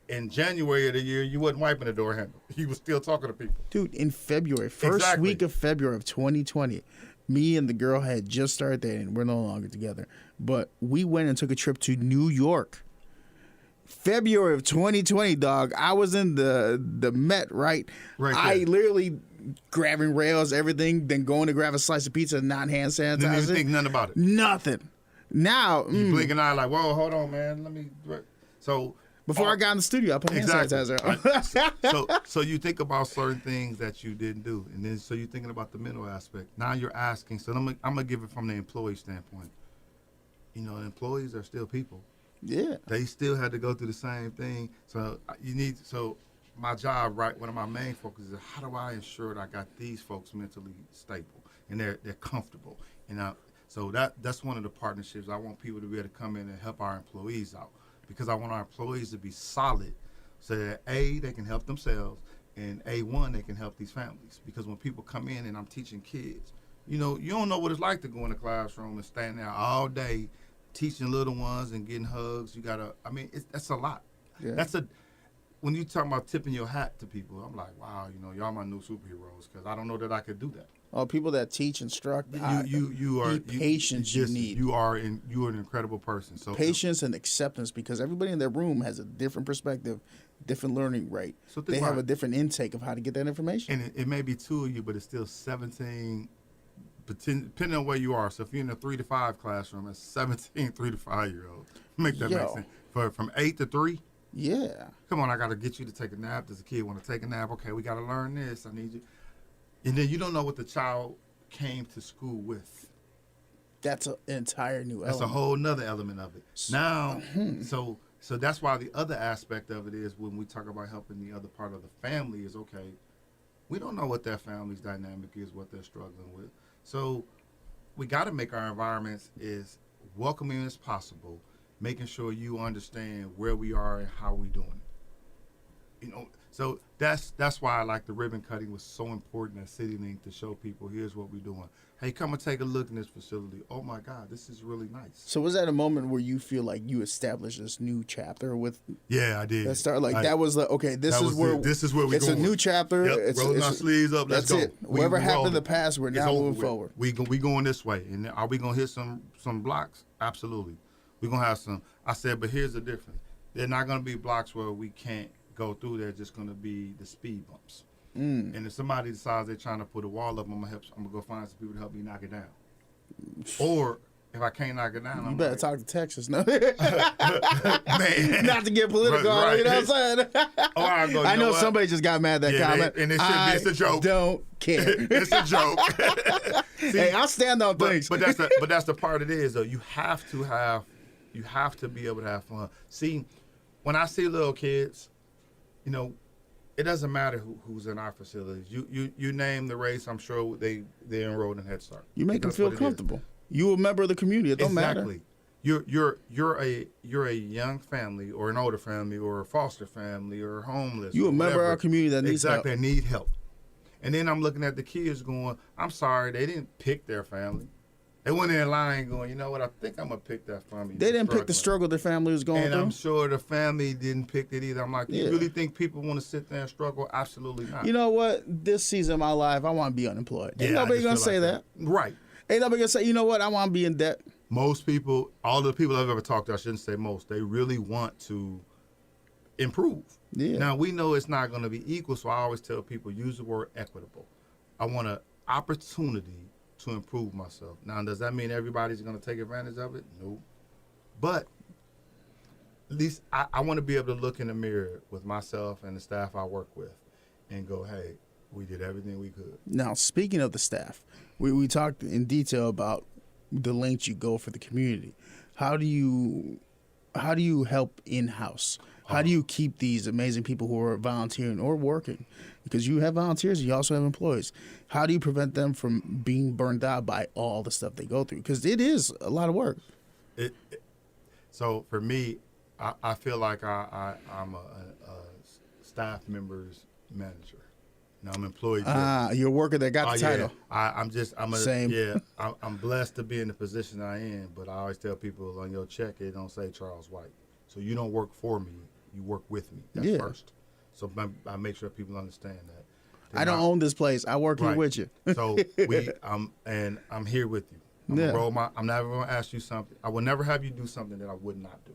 in January of the year, you wasn't wiping the door handle. You was still talking to people. Dude, in February, first week of February of 2020, me and the girl had just started dating. We're no longer together. But we went and took a trip to New York February of 2020, dog. I was in the Met, right? Right I there. literally grabbing rails, everything, then going to grab a slice of pizza and not hand sanitizer. Didn't even think nothing about it. Nothing. Now, You blink an eye like, whoa, hold on, man. Let me. So before I got in the studio, I put hand sanitizer on. so you think about certain things that you didn't do, and then so you're thinking about the mental aspect. Now you're asking. So I'm gonna give it from the employee standpoint. You know, employees are still people. Yeah. They still had to go through the same thing. So my job, right, one of my main focuses is how do I ensure that I got these folks mentally stable and they're comfortable. And so that's one of the partnerships. I want people to be able to come in and help our employees out because I want our employees to be solid so that A, they can help themselves, and A1, they can help these families. Because when people come in and I'm teaching kids, you know, you don't know what it's like to go in a classroom and stand there all day teaching little ones and getting hugs. You gotta, I mean, that's a lot. Yeah. When you talk about tipping your hat to people, I'm like, wow, you know, y'all my new superheroes because I don't know that I could do that. Oh, people that teach, instruct, You are patience. You need. You are an incredible person. So patience and acceptance because everybody in their room has a different perspective, different learning rate. So they have a different intake of how to get that information. And it may be 2 of you, but it's still 17. Depending on where you are. So if you're in a 3 to 5 classroom, it's 17 3 to 5 year olds. Make that make sense. From 8 to 3. Yeah. Come on, I got to get you to take a nap. Does a kid want to take a nap? Okay, we got to learn this. I need you. And then you don't know what the child came to school with. That's an entire new element. That's a whole nother element of it. Now, so that's why the other aspect of it is when we talk about helping the other part of the family is, okay, we don't know what their family's dynamic is, what they're struggling with. So we got to make our environments as welcoming as possible, making sure you understand where we are and how we doing it. You know, so that's why I like the ribbon cutting was so important at CityLink to show people here's what we're doing. Hey, come and take a look in this facility. Oh my God, this is really nice. So was that a moment where you feel like you established this new chapter with? Yeah, I did. That start like that was like okay, this is where we're it's going. A new chapter. Yep, rolling our sleeves up. Let's go. That's it. Whatever happened in the past, we're now moving forward. We going this way, and are we gonna hit some blocks? Absolutely. We're gonna have some. I said, but here's the difference. They're not gonna be blocks where we can't go through. They're just gonna be the speed bumps. And if somebody decides they're trying to put a wall up, I'm gonna go find some people to help me knock it down. Or if I can't knock it down, you better talk to Texas, no? Man. Not to get political, right. You know what I'm saying? I know somebody just got mad at that comment. And it should be, it's a joke. Don't care. It's a joke. See, hey, I'll stand on things. But that's the part it is though. You have to be able to have fun. See, when I see little kids, you know, it doesn't matter who's in our facilities. You name the race, I'm sure they're enrolled in Head Start. You make them feel comfortable. You a member of the community. It don't matter. Exactly. You're a young family or an older family or a foster family or homeless. You a member of our community that needs help. Exactly, that need help. And then I'm looking at the kids going, I'm sorry, they didn't pick their family. They went in line going, you know what, I think I'm going to pick that family. They didn't pick the struggle their family was going through. And I'm sure the family didn't pick it either. I'm like, you really think people want to sit there and struggle? Absolutely not. You know what? This season of my life, I want to be unemployed. Ain't nobody going to say that. Right. Ain't nobody going to say, you know what, I want to be in debt. Most people, all the people I've ever talked to, I shouldn't say most, they really want to improve. Yeah. Now, we know it's not going to be equal, so I always tell people, use the word equitable. I want an opportunity to improve myself. Now, does that mean everybody's going to take advantage of it? No. But at least I want to be able to look in the mirror with myself and the staff I work with and go, hey, we did everything we could. Now, speaking of the staff, we talked in detail about the lengths you go for the community. How do you help in-house? How do you keep these amazing people who are volunteering or working? Because you have volunteers, you also have employees. How do you prevent them from being burned out by all the stuff they go through? Because it is a lot of work. So for me, I feel like I'm a staff member's manager. Now I'm employed. You're a worker that got the title. Yeah. I'm blessed to be in the position I am, but I always tell people on your check it don't say Charles White. So you don't work for me, you work with me. That's first. So I make sure people understand that. I don't own this place. I work here with you. So I'm here with you. I'm never going to ask you something. I will never have you do something that I would not do.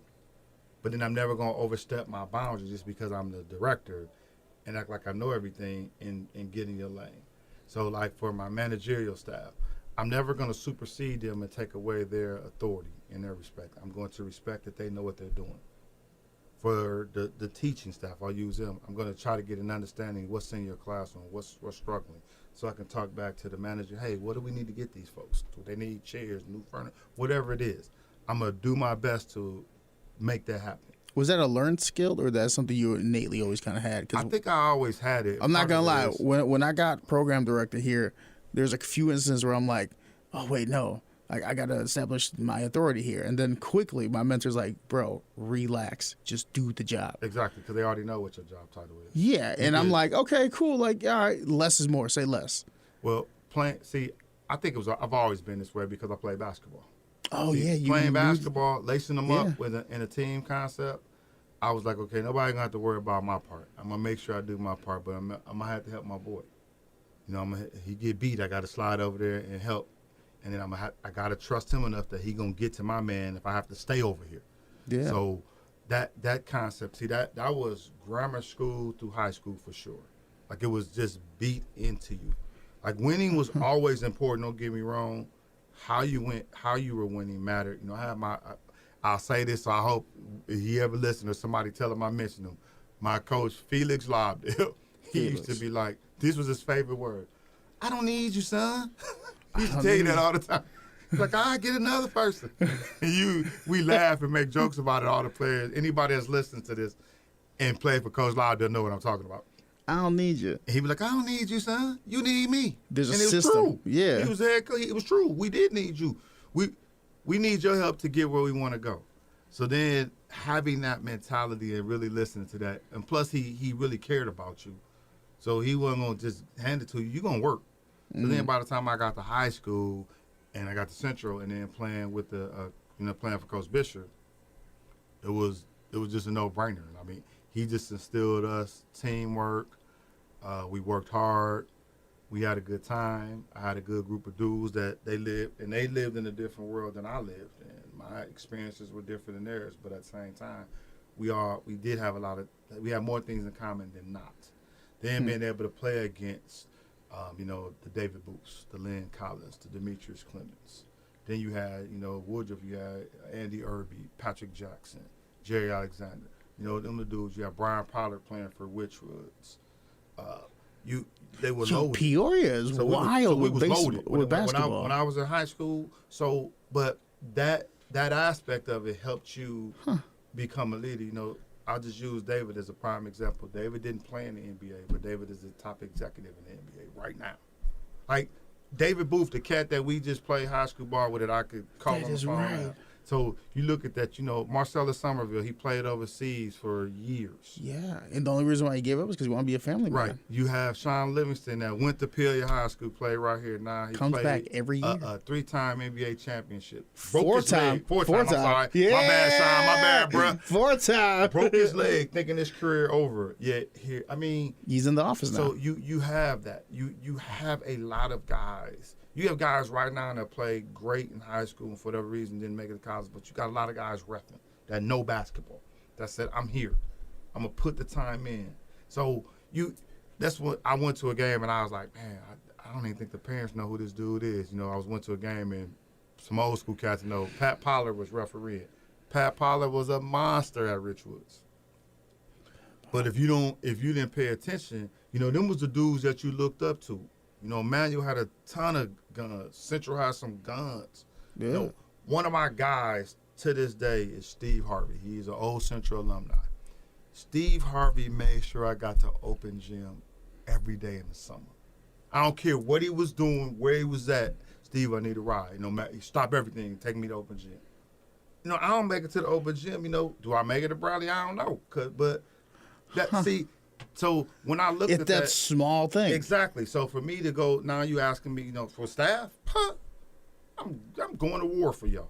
but then I'm never going to overstep my boundaries just because I'm the director and act like I know everything and get in your lane. So like for my managerial staff, I'm never going to supersede them and take away their authority and their respect. I'm going to respect that they know what they're doing. For the teaching staff, I'll use them. I'm going to try to get an understanding of what's in your classroom, what's struggling, so I can talk back to the manager, hey, what do we need to get these folks? Do they need chairs, new furniture, whatever it is? I'm going to do my best to make that happen. Was that a learned skill, or that's something you innately always kind of had? I think I always had it. I'm not going to lie. When I got program director here, there's a few instances where I'm like, oh, wait, no. I got to establish my authority here. And then quickly, my mentor's like, bro, relax. Just do the job. Exactly, because they already know what your job title is. Yeah, and I'm like, okay, cool. Like, all right, less is more. Say less. Well, I think I've always been this way because I play basketball. Oh, yeah. Playing basketball, lacing them up in a team concept, I was like, okay, nobody going to have to worry about my part. I'm going to make sure I do my part, but I'm going to have to help my boy. You know, he get beat, I got to slide over there and help. And then I got to trust him enough that he going to get to my man if I have to stay over here. Yeah. So that concept, that was grammar school through high school for sure. Like it was just beat into you. Like winning was always important, don't get me wrong. How you were winning mattered. You know, I'll say this, so I hope if he ever listens or somebody tell him I mentioned him. My coach, Felix Lobdell, he used to be like, this was his favorite word. I don't need you, son. He used to tell you that all the time. He's like, I get another person. And we laugh and make jokes about it, all the players. Anybody that's listening to this and played for Coach Lobdell know what I'm talking about. I don't need you. And he'd be like, I don't need you, son. You need me. There's and a system. True. Yeah. He was there. It was true. We did need you. We need your help to get where we want to go. So then having that mentality and really listening to that, and plus he really cared about you. So he wasn't going to just hand it to you. You're going to work. So then by the time I got to high school and I got to Central and then playing with playing for Coach Bishop, it was just a no-brainer. I mean, he just instilled us teamwork. We worked hard. We had a good time. I had a good group of dudes that they lived in a different world than I lived. And my experiences were different than theirs. But at the same time, we had more things in common than not. Then being able to play against the David Booths, the Lynn Collins, the Demetrius Clemens. Then you had, Woodruff, you had Andy Irby, Patrick Jackson, Jerry Alexander. Them the dudes. You had Brian Pollard playing for Witchwoods. They were loaded. Peoria is wild we was loaded with basketball. When I was in high school, but that aspect of it helped you become a leader. I'll just use David as a prime example. David didn't play in the NBA, but David is the top executive in the NBA right now. Like David Booth, the cat that we just played high school ball with, that I could call on the phone. Right. So you look at that, Marcellus Somerville, he played overseas for years. Yeah, and the only reason why he gave up was because he wanted to be a family man. Right. You have Sean Livingston that went to Peoria High School, played right here now. He comes back every year. A 3-time NBA championship. Four time. I'm sorry. Yeah. My bad, Sean. My bad, bro. 4-time. Broke his leg thinking his career over. Yet here, he's in the office now. So you have that. You have a lot of guys. You have guys right now that play great in high school and for whatever reason didn't make it to college, but you got a lot of guys repping that know basketball. That said, I'm here. I'm going to put the time in. So that's what I went to a game and I was like, man, I don't even think the parents know who this dude is. I went to a game and some old school cats know Pat Pollard was refereeing. Pat Pollard was a monster at Richwoods. But if you didn't pay attention, them was the dudes that you looked up to. Manuel had a ton of guns. Central has some guns. Yeah. One of my guys to this day is Steve Harvey. He's an old Central alumni. Steve Harvey made sure I got to open gym every day in the summer. I don't care what he was doing, where he was at. Steve, I need a ride. Stop everything, take me to open gym. I don't make it to the open gym. Do I make it to Bradley? I don't know. See. So when I look at that small thing, exactly. So for me to go now, you asking me, for staff, I'm going to war for y'all.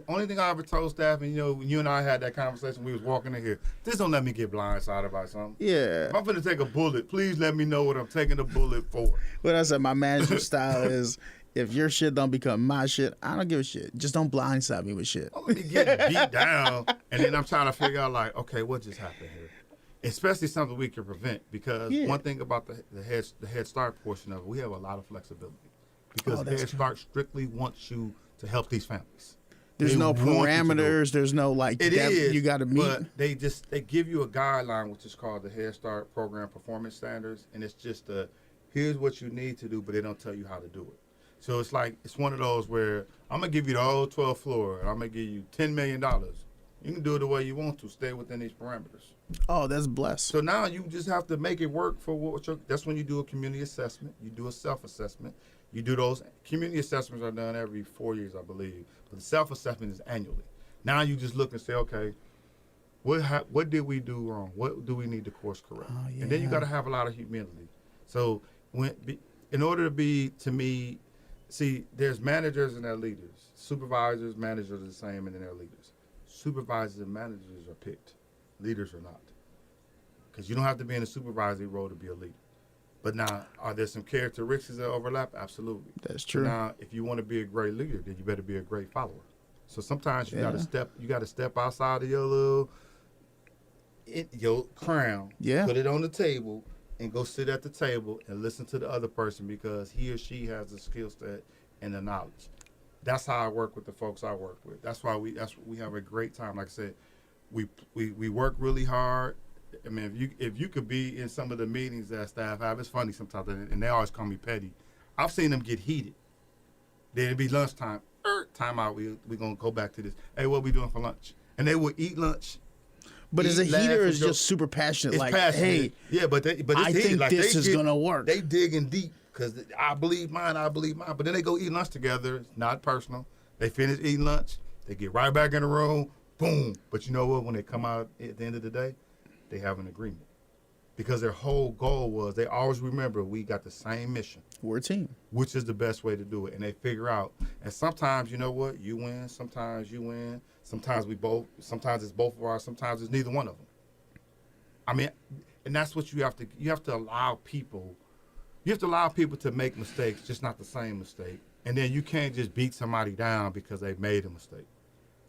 Only thing I ever told staff, and when you and I had that conversation, we was walking in here. Just don't let me get blindsided by something. Yeah. If I'm finna take a bullet, please let me know what I'm taking the bullet for. What I said, my management style is, If your shit don't become my shit, I don't give a shit. Just don't blindside me with shit. Let me get beat down, and then I'm trying to figure out like, okay, what just happened here? Especially something we can prevent, because one thing about the Head Start portion of it, we have a lot of flexibility, because Head Start strictly wants you to help these families. There's no parameters. There's no like you got to meet. But they give you a guideline, which is called the Head Start Program Performance Standards, and it's just here's what you need to do, but they don't tell you how to do it. So it's like, it's one of those where I'm gonna give you the whole 12th floor, and I'm gonna give you $10 million. You can do it the way you want to. Stay within these parameters. Oh, that's blessed. So now you just have to make it work for what that's when you do a community assessment. You do a self-assessment. You do those. Community assessments are done every 4 years, I believe. But the self-assessment is annually. Now you just look and say, okay, what did we do wrong? What do we need to course correct? Oh, yeah. And then you got to have a lot of humility. So in order to be, to me, see, there's managers and their leaders. Supervisors, managers are the same, and then they're leaders. Supervisors and managers are picked. Leaders are not. Because you don't have to be in a supervisory role to be a leader. But now, are there some characteristics that overlap? Absolutely. That's true. Now, if you want to be a great leader, then you better be a great follower. So sometimes you gotta step outside of your crown, put it on the table, and go sit at the table and listen to the other person, because he or she has the skill set and the knowledge. That's how I work with the folks I work with. That's why we have a great time. Like I said, we work really hard. I mean, if you could be in some of the meetings that staff have, it's funny sometimes, and they always call me petty. I've seen them get heated. Then it'd be lunchtime. Time out. We gonna go back to this. Hey, what we doing for lunch? And they would eat lunch. But as a heater is just super passionate. It's like, passionate. Hey, yeah, but I think like this is gonna work. They digging deep, because I believe mine. But then they go eat lunch together. It's not personal. They finish eating lunch. They get right back in the room. Boom. But you know what? When they come out at the end of the day, they have an agreement, because their whole goal was, they always remember, we got the same mission. We're a team. Which is the best way to do it. And they figure out. And sometimes, you know what? You win. Sometimes you win. Sometimes sometimes it's both of ours. Sometimes it's neither one of them. I mean, and that's what you have to allow people. You have to allow people to make mistakes, just not the same mistake. And then you can't just beat somebody down because they've made a mistake.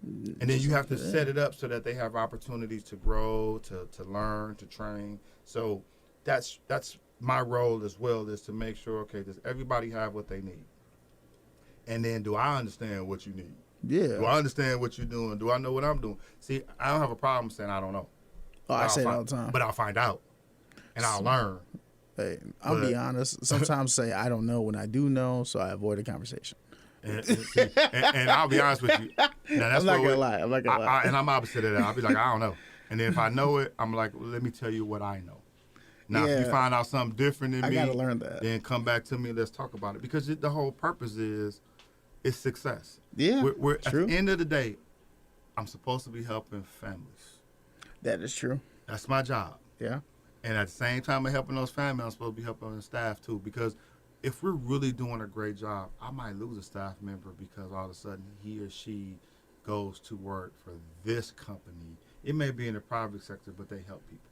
And then you have to set it up so that they have opportunities to grow, to learn, to train. So that's my role as well, is to make sure, okay, does everybody have what they need? And then, do I understand what you need? Yeah. Do I understand what you're doing? Do I know what I'm doing? See, I don't have a problem saying I don't know. Oh, I say it all the time. But I'll find out, and I'll learn. Hey, I'll be honest. Sometimes say I don't know when I do know, so I avoid a conversation. And I'll be honest with you. Now, that's I'm not gonna lie. And I'm opposite of that. I'll be like, I don't know. And then if I know it, I'm like, well, let me tell you what I know. Now, if you find out something different than me, I gotta learn that. Then come back to me and let's talk about it. Because the whole purpose is success. Yeah, we're true. At the end of the day, I'm supposed to be helping families. That is true. That's my job. Yeah. And at the same time of helping those families, I'm supposed to be helping the staff too. Because if we're really doing a great job, I might lose a staff member because all of a sudden he or she goes to work for this company. It may be in the private sector, but they help people.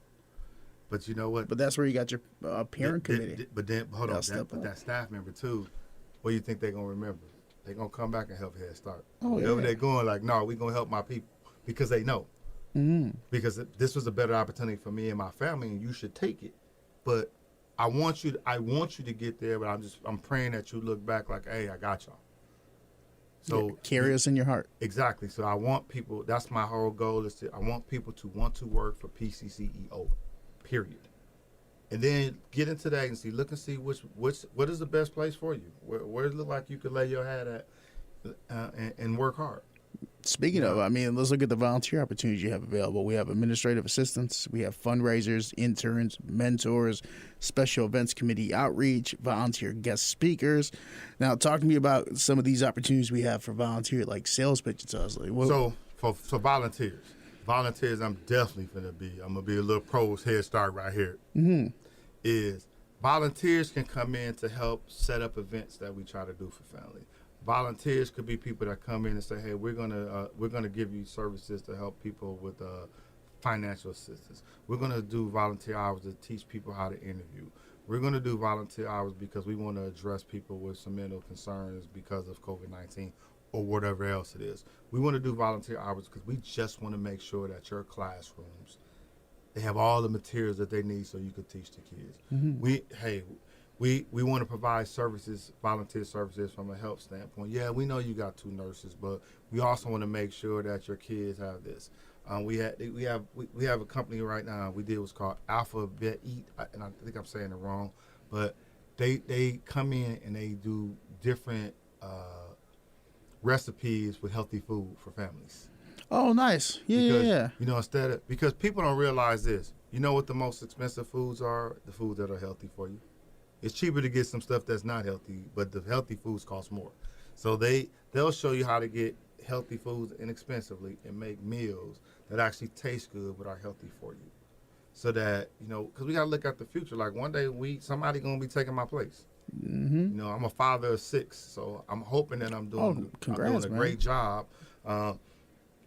But you know what? But that's where you got your parent committee. But then, hold on. That staff member too, what do you think they're going to remember? They're going to come back and help Head Start. Wherever they're going, like, no, we're going to help my people, because they know. Mm-hmm. Because this was a better opportunity for me and my family, and you should take it. But I want you to get there, but I'm praying that you look back like, hey, I got y'all. So carry us in your heart. Exactly. So I want people. That's my whole goal. I want people to want to work for PCCEO. Period. And then get into that and look and see what is the best place for you. Where does it look like you could lay your hat at and work hard. Speaking of, I mean, let's look at the volunteer opportunities you have available. We have administrative assistants, we have fundraisers, interns, mentors, special events committee outreach, volunteer guest speakers. Now, talk to me about some of these opportunities we have for volunteer, like sales pitches. So for volunteers, I'm definitely I'm gonna be a little pro Head Start right here. Mm-hmm. Is volunteers can come in to help set up events that we try to do for family. Volunteers could be people that come in and say, hey, we're gonna give you services to help people with financial assistance. We're gonna do volunteer hours to teach people how to interview. We're going to do volunteer hours because we want to address people with some mental concerns because of COVID-19 or whatever else it is. We want to do volunteer hours because we just want to make sure that your classrooms, they have all the materials that they need so you could teach the kids. We want to provide services, volunteer services from a health standpoint. Yeah, we know you got 2 nurses, but we also want to make sure that your kids have this. We have a company right now. We did what's called Alphabet Eat, and I think I'm saying it wrong, but they come in and they do different recipes with healthy food for families. Oh, nice. Yeah. You know, because people don't realize this. You know what the most expensive foods are? The foods that are healthy for you. It's cheaper to get some stuff that's not healthy, but the healthy foods cost more. So they'll show you how to get healthy foods inexpensively and make meals that actually taste good but are healthy for you. So that, you know, because we got to look at the future. Like one day somebody going to be taking my place. Mm-hmm. You know, I'm a father of 6, so I'm hoping that I'm doing a great job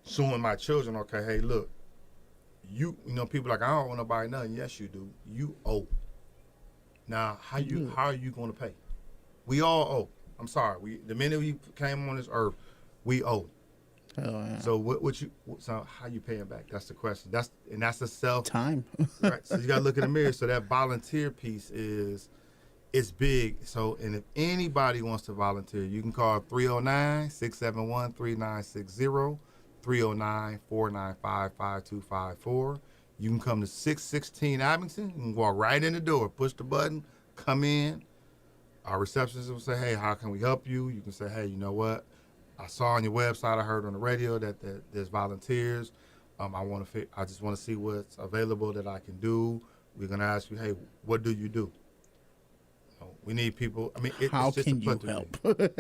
showing my children, okay, hey, look, you know, people like, I don't want nobody nothing. Yes, you do. You owe. Now, how are you going to pay? We all owe. I'm sorry. The minute we came on this earth, we owe. Oh, yeah. So how you paying back? That's the question. That's the self time. Right. So you got to look in the mirror. So that volunteer piece it's big. So, and if anybody wants to volunteer, you can call 309-671-3960, 309-495-5254. You can come to 616 Abington. You can walk right in the door, push the button, come in. Our receptionist will say, hey, how can we help you? You can say, hey, you know what? I saw on your website, I heard on the radio that there's volunteers. I just want to see what's available that I can do. We're going to ask you, hey, what do you do? We need people. I mean, how it's just can you help?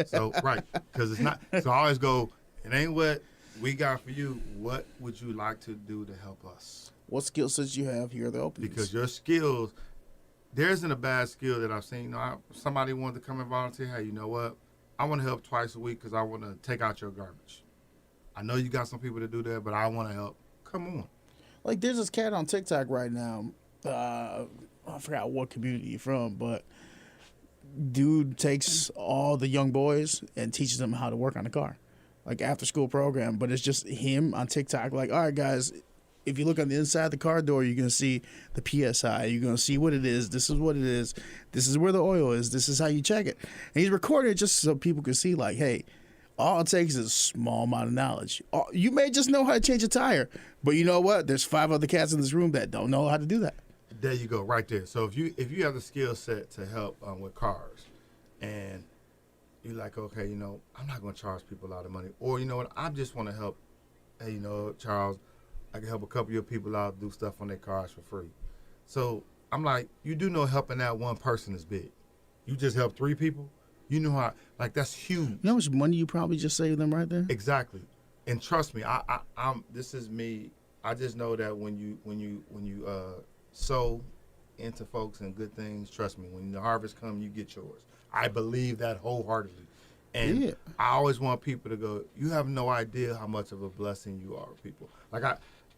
So, right, because it's not. So I always go, it ain't what we got for you. What would you like to do to help us? What skill sets you have here at the openings? Because your skills, there isn't a bad skill that I've seen. You know, somebody wanted to come and volunteer. Hey, you know what? I want to help twice a week because I want to take out your garbage. I know you got some people to do that, but I want to help. Come on. Like, there's this cat on TikTok right now. I forgot what community you're from, but dude takes all the young boys and teaches them how to work on the car, like after school program. But it's just him on TikTok. Like, all right, guys, if you look on the inside of the car door, you're gonna see the PSI. You're gonna see what it is. This is what it is. This is where the oil is. This is how you check it. And he's recording it just so people can see, like, hey, all it takes is a small amount of knowledge. You may just know how to change a tire, but you know what? There's 5 other cats in this room that don't know how to do that. There you go, right there. So if you have the skill set to help with cars, and you're like, okay, you know, I'm not going to charge people a lot of money, or you know what, I just want to help. Hey, you know, Charles, I can help a couple of your people out do stuff on their cars for free. So I'm like, you do know helping that one person is big. You just help 3 people. You know how, like, that's huge. You know how much money you probably just saved them right there? Exactly. And trust me, I'm this is me. I just know that when you sow into folks and good things, trust me, when the harvest comes, you get yours. I believe that wholeheartedly. And I always want people to go, you have no idea how much of a blessing you are, people. Like,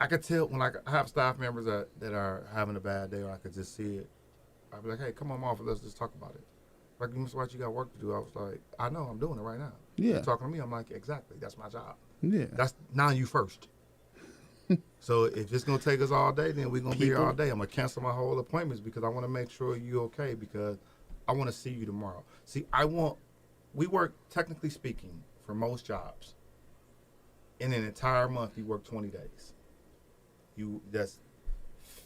I could tell when I have staff members that are having a bad day, or I could just see it. I'd be like, hey, come on off, let's just talk about it. Like, Mr. White, you got work to do. I was like, I know, I'm doing it right now. Yeah. You're talking to me, I'm like, exactly, that's my job. Yeah. That's now you first. So if it's going to take us all day, then we're going to be here all day. I'm going to cancel my whole appointments because I want to make sure you're okay, because I want to see you tomorrow. See, we work, technically speaking, for most jobs. In an entire month, you work 20 days. That's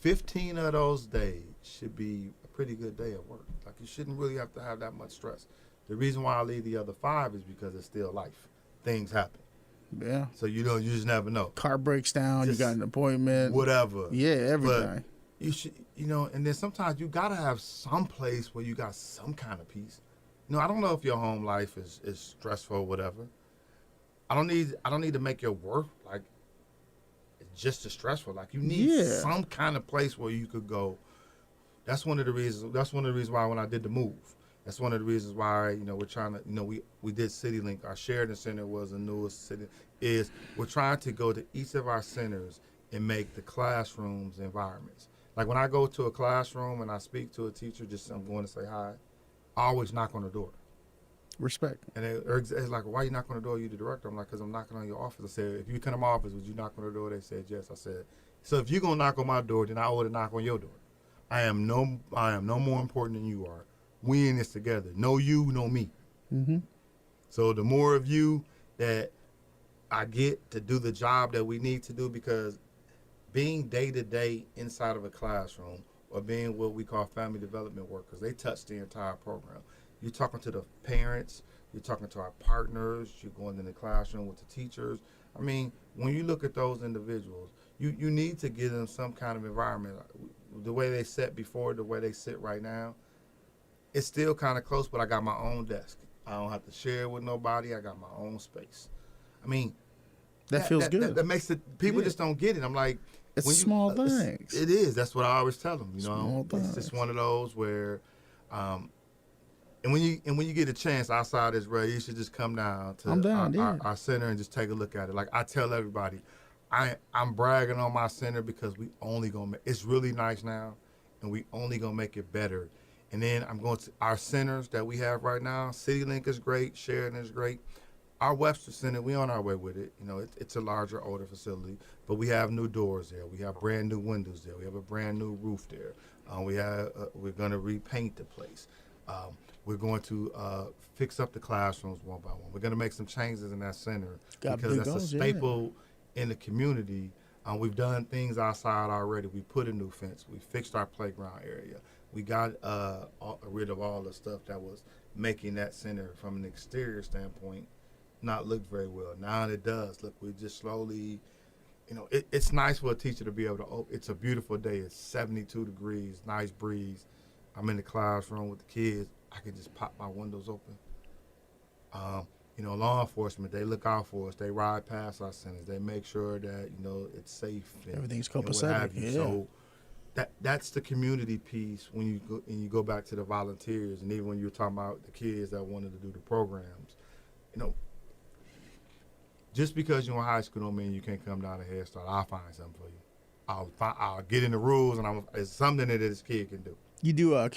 15 of those days should be a pretty good day at work. Like, you shouldn't really have to have that much stress. The reason why I leave the other 5 is because it's still life. Things happen. Yeah. So you just never know. Car breaks down, you got an appointment. Whatever. Yeah, everything. But you should, and then sometimes you gotta have some place where you got some kind of peace. I don't know if your home life is stressful or whatever. I don't need to make your work like just as stressful. Like, you need some kind of place where you could go. That's one of the reasons why when I did the move. That's one of the reasons why, we're trying to, we did CityLink. Our Sheridan Center was the newest city. We're trying to go to each of our centers and make the classrooms environments. Like when I go to a classroom and I speak to a teacher, just I'm going to say hi, I always knock on the door. Respect. And it's like, why you knock on the door? You the director? I'm like, because I'm knocking on your office. I said, if you come to my office, would you knock on the door? They said yes. I said, so if you're gonna knock on my door, then I ought to knock on your door. I am no more important than you are. We in this together. No you, no me. Mm-hmm. So the more of you that I get to do the job that we need to do, because being day to day inside of a classroom or being what we call family development workers, they touch the entire program. You're talking to the parents, you're talking to our partners, you're going in the classroom with the teachers. I mean, when you look at those individuals, you need to give them some kind of environment. The way they sat before, the way they sit right now, it's still kind of close, but I got my own desk. I don't have to share it with nobody. I got my own space. I mean, that feels good. That makes it, people just don't get it. I'm like, it's small things. It is. That's what I always tell them. You know, small things. It's just one of those where, and when you get a chance outside this road, you should just come down to our center and just take a look at it. Like I tell everybody, I'm bragging on my center because we only gonna make it's really nice now, and we only gonna make it better. And then I'm going to our centers that we have right now. CityLink is great. Sheridan is great. Our Webster Center, we on our way with it. You know, it's a larger, older facility, but we have new doors there. We have brand new windows there. We have a brand new roof there. We're going to repaint the place. We're going to fix up the classrooms one by one. We're going to make some changes in that center because that's a staple in the community. We've done things outside already. We put a new fence. We fixed our playground area. We got rid of all the stuff that was making that center from an exterior standpoint not look very well. Now it does. Look, we just slowly, you know, it's nice for a teacher to be able to, it's a beautiful day. It's 72 degrees, nice breeze. I'm in the classroom with the kids. I can just pop my windows open. You know, law enforcement, they look out for us. They ride past our centers. They make sure that, you know, it's safe. And, everything's copacetic. Yeah. So that's the community piece when you go back to the volunteers, and even when you're talking about the kids that wanted to do the programs, you know, just because you're in high school don't mean you can't come down to Head Start. I'll find something for you. I'll get in the rules, and it's something that this kid can do. You do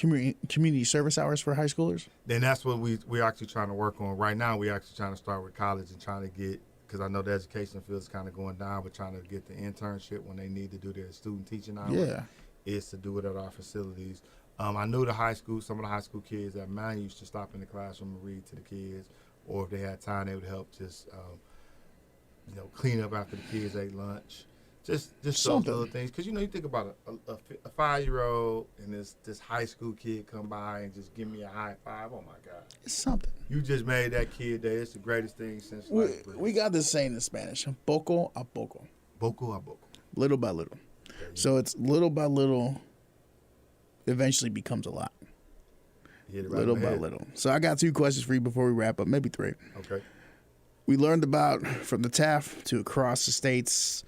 community service hours for high schoolers? Then that's what we're actually trying to work on. Right now, we're actually trying to start with college and trying to get, because I know the education field is kind of going down, but trying to get the internship when they need to do their student teaching hours is to do it at our facilities. I knew some of the high school kids at mine used to stop in the classroom and read to the kids, or if they had time, they would help just clean up after the kids ate lunch. Just those little things. Because, you think about a 5-year-old and this high school kid come by and just give me a high five. Oh, my God. It's something. You just made that kid day. It's the greatest thing since we got this saying in Spanish, poco a poco. Poco a poco. Little by little. So it's little by little eventually becomes a lot. Little by little. So I got 2 questions for you before we wrap up, maybe 3. Okay. We learned about from the Taft to across the states,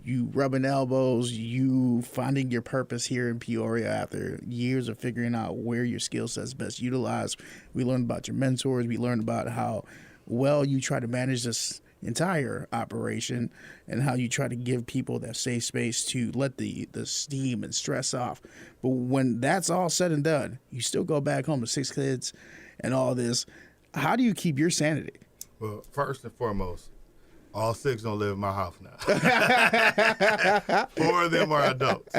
you rubbing elbows, you finding your purpose here in Peoria after years of figuring out where your skill set is best utilized. We learned about your mentors. We learned about how well you try to manage this entire operation and how you try to give people that safe space to let the steam and stress off. But when that's all said and done, you still go back home to 6 kids and all this. How do you keep your sanity? Well, first and foremost, all 6 don't live in my house now. 4 of them are adults.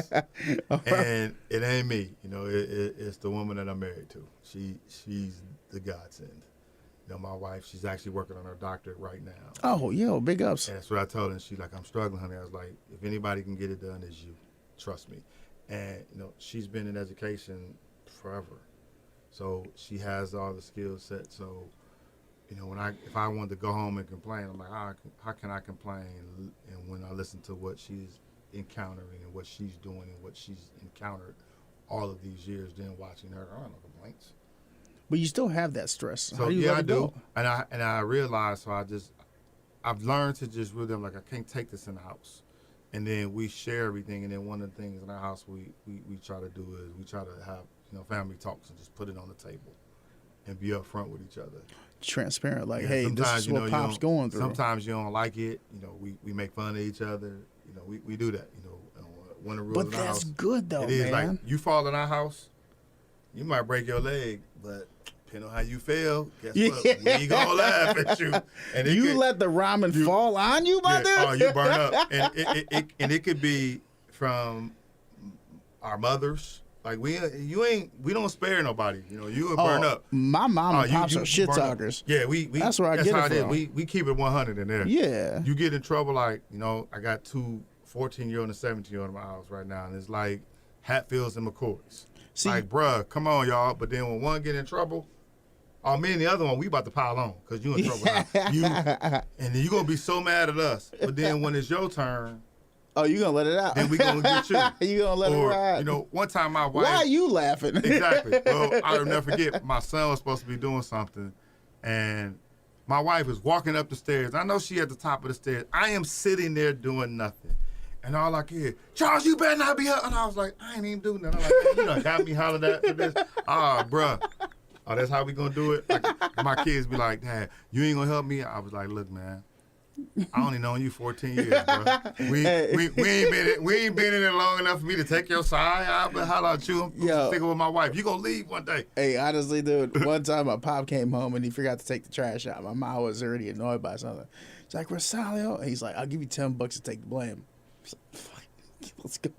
And it ain't me. It's the woman that I'm married to. She's the godsend. My wife, she's actually working on her doctorate right now. Oh, yo, big ups. And that's what I told her. And she's like, I'm struggling, honey. I was like, if anybody can get it done, it's you. Trust me. And, she's been in education forever. So she has all the skill set. So, if I wanted to go home and complain, I'm like, how can I complain? And when I listen to what she's encountering and what she's doing and what she's encountered all of these years, then watching her, I don't know complaints. But you still have that stress. So how do you I do, go? and I realized. So I've learned to just really, I'm like, I can't take this in the house, and then we share everything. And then one of the things in our house we try to do is we try to have family talks and just put it on the table, and be upfront with each other. Transparent, like, hey, this is what Pop's going through. Sometimes you don't like it. We make fun of each other. We do that. one of the rules But in our that's house. good though, It is man. like you fall in our house, you might break your leg, but depending on how you feel, guess what? We ain't gonna laugh at you. And You let the ramen fall on you, my dude. oh, you burn up, and it could be from our mothers. Like we don't spare nobody. You know, you would burn up. My mom and pops you are shit burn up. talkers. Yeah, we That's where I that's get how it it is. from. We keep it 100 in there. Yeah. You get in trouble, like, I got two 14-year-old and a 17-year-old in my house right now, and it's like Hatfields and McCoys. See, Like, bruh, come on, y'all. But then when one get in trouble, me and the other one, we about to pile on because you in trouble now. And then you going to be so mad at us. But then when it's your turn, oh, you gonna let it out? then we going to get you. You gonna let it ride? One time my wife. Why are you laughing? Exactly. Well, I'll never forget, my son was supposed to be doing something, and my wife is walking up the stairs. I know she at the top of the stairs. I am sitting there doing nothing. And all I hear, Charles, you better not be her. And I was like, I ain't even doing nothing. I'm like, man, you done got me hollered at for this. Bruh. Oh, that's how we gonna do it? Like, my kids be like, Dad, you ain't gonna help me? I was like, look, man, I only known you 14 years, bro. We ain't been in it long enough for me to take your side. I've been hollering at you. I'm sticking with my wife. You gonna leave one day. Hey, honestly, dude, one time my pop came home and he forgot to take the trash out. My mom was already annoyed by something. She's like, Rosalio? And he's like, I'll give you $10 to take the blame. Like, let's go.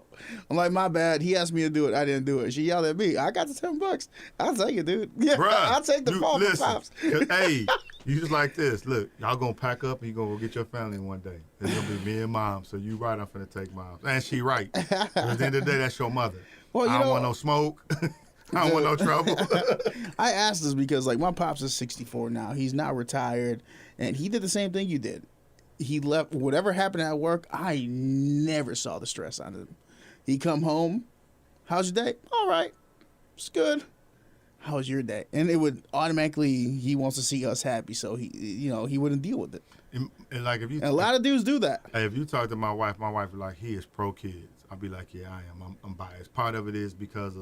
I'm like, my bad. He asked me to do it. I didn't do it. She yelled at me. I got the $10. I'll take it, dude. Yeah, Bruh, I'll take the fall for pops. Hey, you just like this. Look, y'all gonna pack up and you gonna go get your family one day. It's gonna be me and mom. So you right, I'm finna take mom. And she right. At the end of the day, that's your mother. Well, I don't want no smoke. I don't want no trouble. I asked this because, like, my pops is 64 now. He's not retired, and he did the same thing you did. He left, whatever happened at work, I never saw the stress on him. He come home, how's your day? All right, it's good. How was your day? And it would automatically, he wants to see us happy, so he wouldn't deal with it. And like if you, and a lot of dudes do that. Hey, if you talk to my wife is like, he is pro kids. I'll be like, yeah, I am. I'm biased. Part of it is because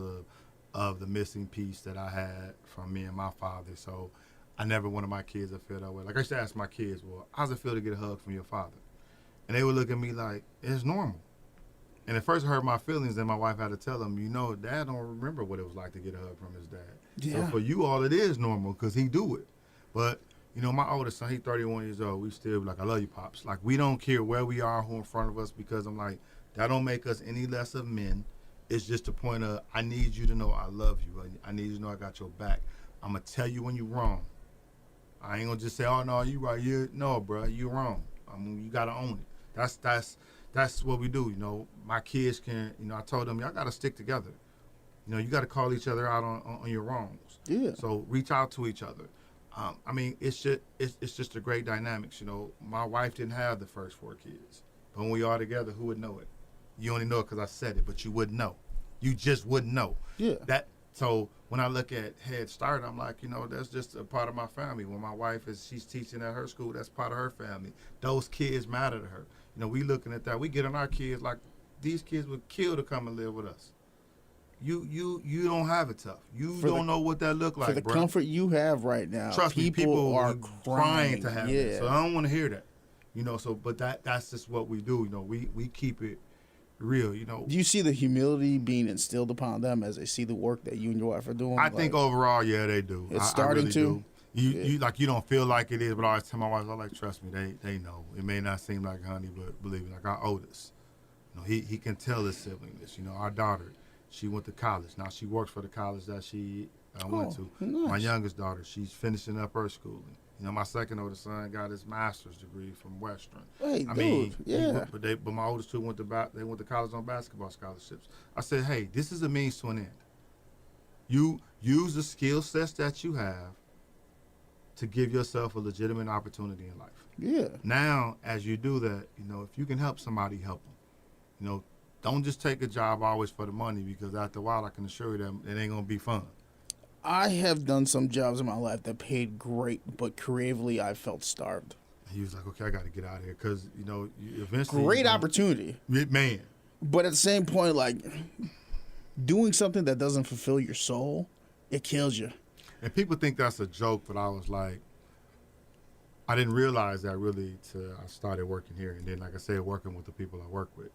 of the missing piece that I had from me and my father. So I never wanted my kids to feel that way. Like I used to ask my kids, well, how's it feel to get a hug from your father? And they would look at me like, it's normal. And at first I hurt my feelings, then my wife had to tell them, Dad don't remember what it was like to get a hug from his dad. Yeah. So for you, all it is normal because he do it. But, my oldest son, he's 31 years old. We still be like, I love you, Pops. Like, we don't care where we are, who in front of us, because I'm like, that don't make us any less of men. It's just the point of, I need you to know I love you. I need you to know I got your back. I'm going to tell you when you're wrong. I ain't going to just say, oh, no, you right. No, bro, you wrong. You got to own it. That's what we do. My kids can, I told them, y'all got to stick together. You got to call each other out on your wrongs. Yeah. So reach out to each other. It's just a great dynamics. My wife didn't have the first 4 kids. But when we are together, who would know it? You only know it because I said it, but you wouldn't know. You just wouldn't know. Yeah. So when I look at Head Start, I'm like, that's just a part of my family. When my wife she's teaching at her school, that's part of her family. Those kids matter to her. We looking at that. We get on our kids like these kids would kill to come and live with us. You don't have it tough. You don't know what that look like, for the bro. comfort you have right now. Trust me, people are crying to have it. Yeah. So I don't want to hear that. But that's just what we do. We keep it real. Do you see the humility being instilled upon them as they see the work that you and your wife are doing? I think overall, yeah, they do. It's starting really to. Do. You don't feel like it is, but I always tell my wife, I'm like, trust me, they know. It may not seem like honey, but believe me, like our oldest, he can tell his sibling this. Our daughter, she went to college. Now she works for the college that she went to. Nice. My youngest daughter, she's finishing up her schooling. My second oldest son got his master's degree from Western. Hey, dude, yeah. But my oldest two went to college on basketball scholarships. I said, hey, this is a means to an end. You use the skill sets that you have to give yourself a legitimate opportunity in life. Yeah. Now, as you do that, if you can help somebody, help them. Don't just take a job always for the money, because after a while, I can assure you that it ain't gonna be fun. I have done some jobs in my life that paid great, but creatively I felt starved. He was like, okay, I got to get out of here, because you eventually great opportunity, man. But at the same point, like doing something that doesn't fulfill your soul, it kills you. And people think that's a joke, but I was like, I didn't realize that really till I started working here, and then, like I said, working with the people I work with.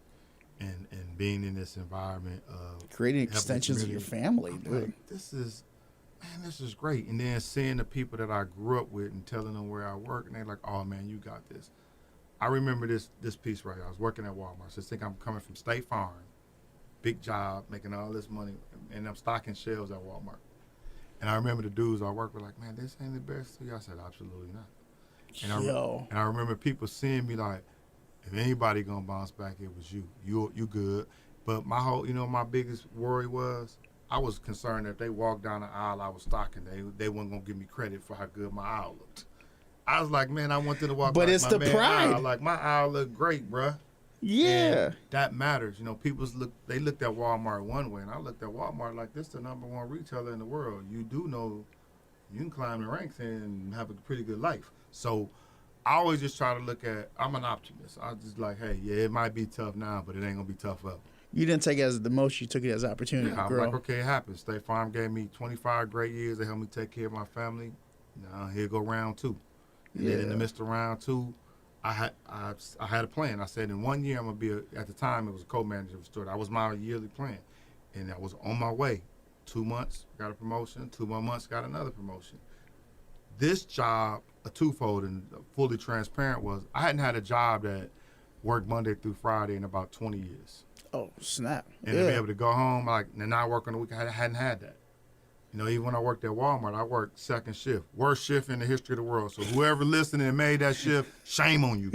and being in this environment of Creating helping the extensions of your community, family, I'm dude. like, this is great. And then seeing the people that I grew up with and telling them where I work, and they're like, oh man, you got this. I remember this piece right here. I was working at Walmart. So I think I'm coming from State Farm, big job, making all this money, and I'm stocking shelves at Walmart. And I remember the dudes I work with like, man, this ain't the best to you. I said, absolutely not. And I remember people seeing me like, if anybody gonna bounce back, it was you. You good. But my whole, my biggest worry was I was concerned that if they walked down the aisle I was stocking, they weren't gonna give me credit for how good my aisle looked. I was like, man, I wanted to walk. But like it's my the man pride. aisle. Like my aisle looked great, bruh. Yeah. And that matters. People they looked at Walmart one way, and I looked at Walmart like this is the number one retailer in the world. You do know you can climb the ranks and have a pretty good life. So I always just try to look at, I'm an optimist. I just like, hey, yeah, it might be tough now, but it ain't gonna be tough forever. You didn't take it as the most, you took it as opportunity, Yeah, I'm girl. like, okay, it happens. State Farm gave me 25 great years. They helped me take care of my family. Now here go round two. And then in the midst of round two, I had a plan. I said in 1 year I'm gonna be at the time it was a co-manager of the store. That was my yearly plan, and I was on my way. 2 months got a promotion. 2 more months got another promotion. This job, a twofold and fully transparent, was I hadn't had a job that worked Monday through Friday in about 20 years. Oh, snap. And to be able to go home, like, and not work on the week, I hadn't had that. Even when I worked at Walmart, I worked second shift. Worst shift in the history of the world. So whoever listened and made that shift, shame on you.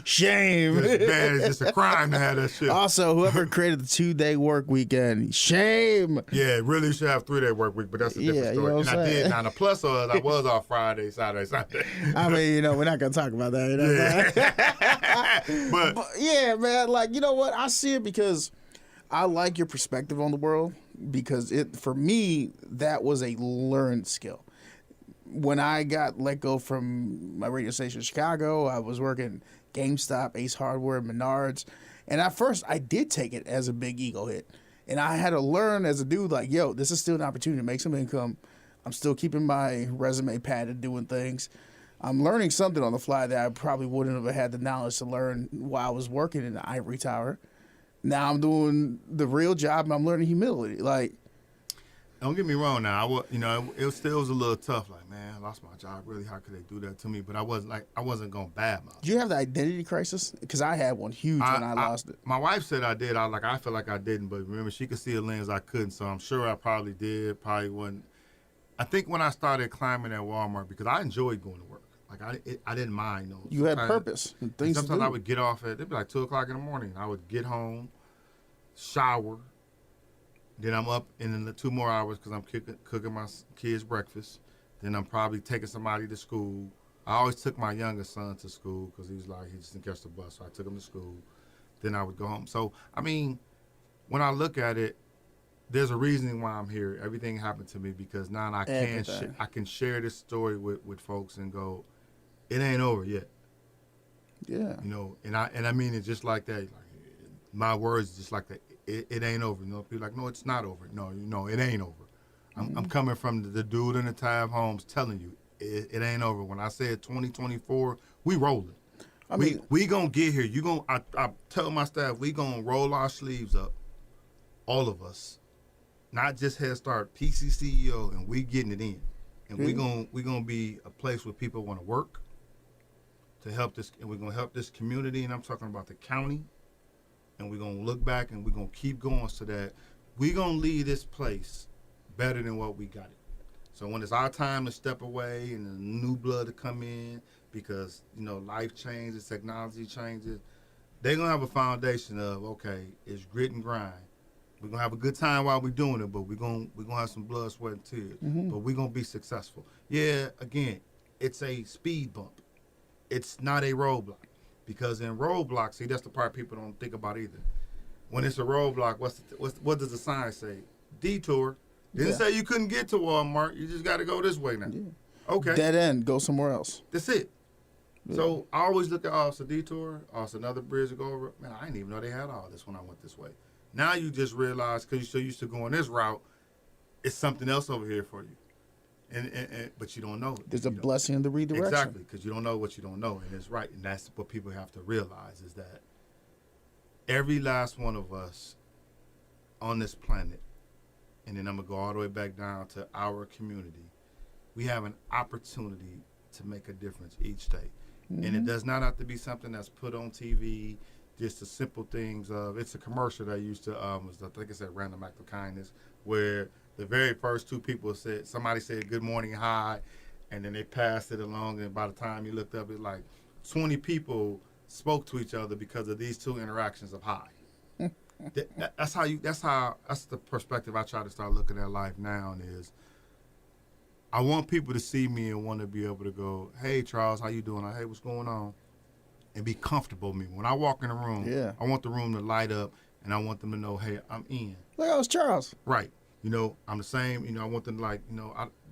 Shame. It's bad. It's just a crime to have that shift. Also, whoever created the 2-day work weekend, shame. Yeah, really should have 3-day work week, but that's a different story. And I did. Now, the plus was I was off Friday, Saturday, Sunday. I mean, we're not going to talk about that. Yeah. but yeah, man, like, you know what? I see it because I like your perspective on the world, because for me, that was a learned skill. When I got let go from my radio station in Chicago, I was working GameStop, Ace Hardware, Menards. And at first, I did take it as a big ego hit. And I had to learn as a dude, like, yo, this is still an opportunity to make some income. I'm still keeping my resume padded, doing things. I'm learning something on the fly that I probably wouldn't have had the knowledge to learn while I was working in the ivory tower. Now I'm doing the real job, and I'm learning humility. Like, don't get me wrong. Now, it still was a little tough. Like, man, I lost my job. Really, how could they do that to me? But I wasn't going badmouth. Do you have the identity crisis? Because I had one huge when I lost it. My wife said I did. I feel like I didn't, but remember, she could see a lens I couldn't. So I'm sure I probably did. Probably wasn't. I think when I started climbing at Walmart, because I enjoyed going to work. Like I didn't mind. You had purpose. And things sometimes to do. I would get off it'd be like 2:00 in the morning. I would get home, shower, then I'm up in the 2 more hours because I'm cooking my kids breakfast. Then I'm probably taking somebody to school. I always took my youngest son to school because he just didn't catch the bus, so I took him to school. Then I would go home. So I mean, when I look at it, there's a reason why I'm here. Everything happened to me because now I can share this story with folks and go, it ain't over yet. Yeah. And I mean it just like that. Like, my words just like that. It ain't over. People like, no, it's not over. No, it ain't over. I'm coming from the dude in the Taft homes telling you it ain't over. When I said 2024, we rolling. I mean, we gonna get here. I tell my staff we gonna roll our sleeves up, all of us, not just Head Start, PCCEO, and we getting it in. And we gonna be a place where people want to work to help this, and we're gonna help this community. And I'm talking about the county. And we're going to look back and we're going to keep going so that we're going to leave this place better than what we got it. So when it's our time to step away and the new blood to come in because, life changes, technology changes, they're going to have a foundation of, okay, it's grit and grind. We're going to have a good time while we're doing it, but we're going to have some blood, sweat, and tears. Mm-hmm. But we're going to be successful. Yeah, again, it's a speed bump. It's not a roadblock. Because in roadblocks, see, that's the part people don't think about either. When it's a roadblock, what does the sign say? Detour. Didn't say you couldn't get to Walmart. You just got to go this way now. Yeah. Okay. Dead end. Go somewhere else. That's it. Yeah. So I always look at, it's a detour. It's another bridge to go over. Man, I didn't even know they had all this when I went this way. Now you just realize, because you're so used to going this route, it's something else over here for you. But you don't know. There's a blessing in the redirection. Exactly, because you don't know what you don't know, and it's right. And that's what people have to realize is that every last one of us on this planet, and then I'm going to go all the way back down to our community, we have an opportunity to make a difference each day. And it does not have to be something that's put on TV, just the simple things of, it's a commercial that used to, I think it said Random Act of Kindness, where the very first two people somebody said good morning, hi, and then they passed it along, and by the time you looked up, it like 20 people spoke to each other because of these two interactions of hi. That's the perspective I try to start looking at life now, and is I want people to see me and want to be able to go, hey, Charles, how you doing? Hey, what's going on? And be comfortable with me. When I walk in the room, I want the room to light up, and I want them to know, hey, I'm in. Look, it's Charles. Right. I'm the same. I want them to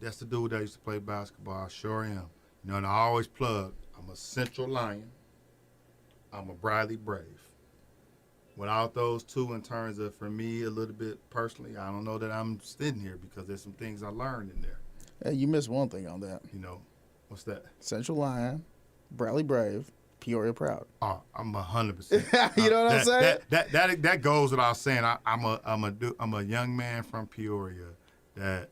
that's the dude that used to play basketball. I sure am. And I always plug, I'm a Central Lion. I'm a Bradley Brave. Without those two, in terms of, for me, a little bit personally, I don't know that I'm sitting here because there's some things I learned in there. Hey, you missed one thing on that. What's that? Central Lion, Bradley Brave, Peoria Proud. Oh, I'm 100%. You know what I'm saying? That goes without saying. I'm a young man from Peoria that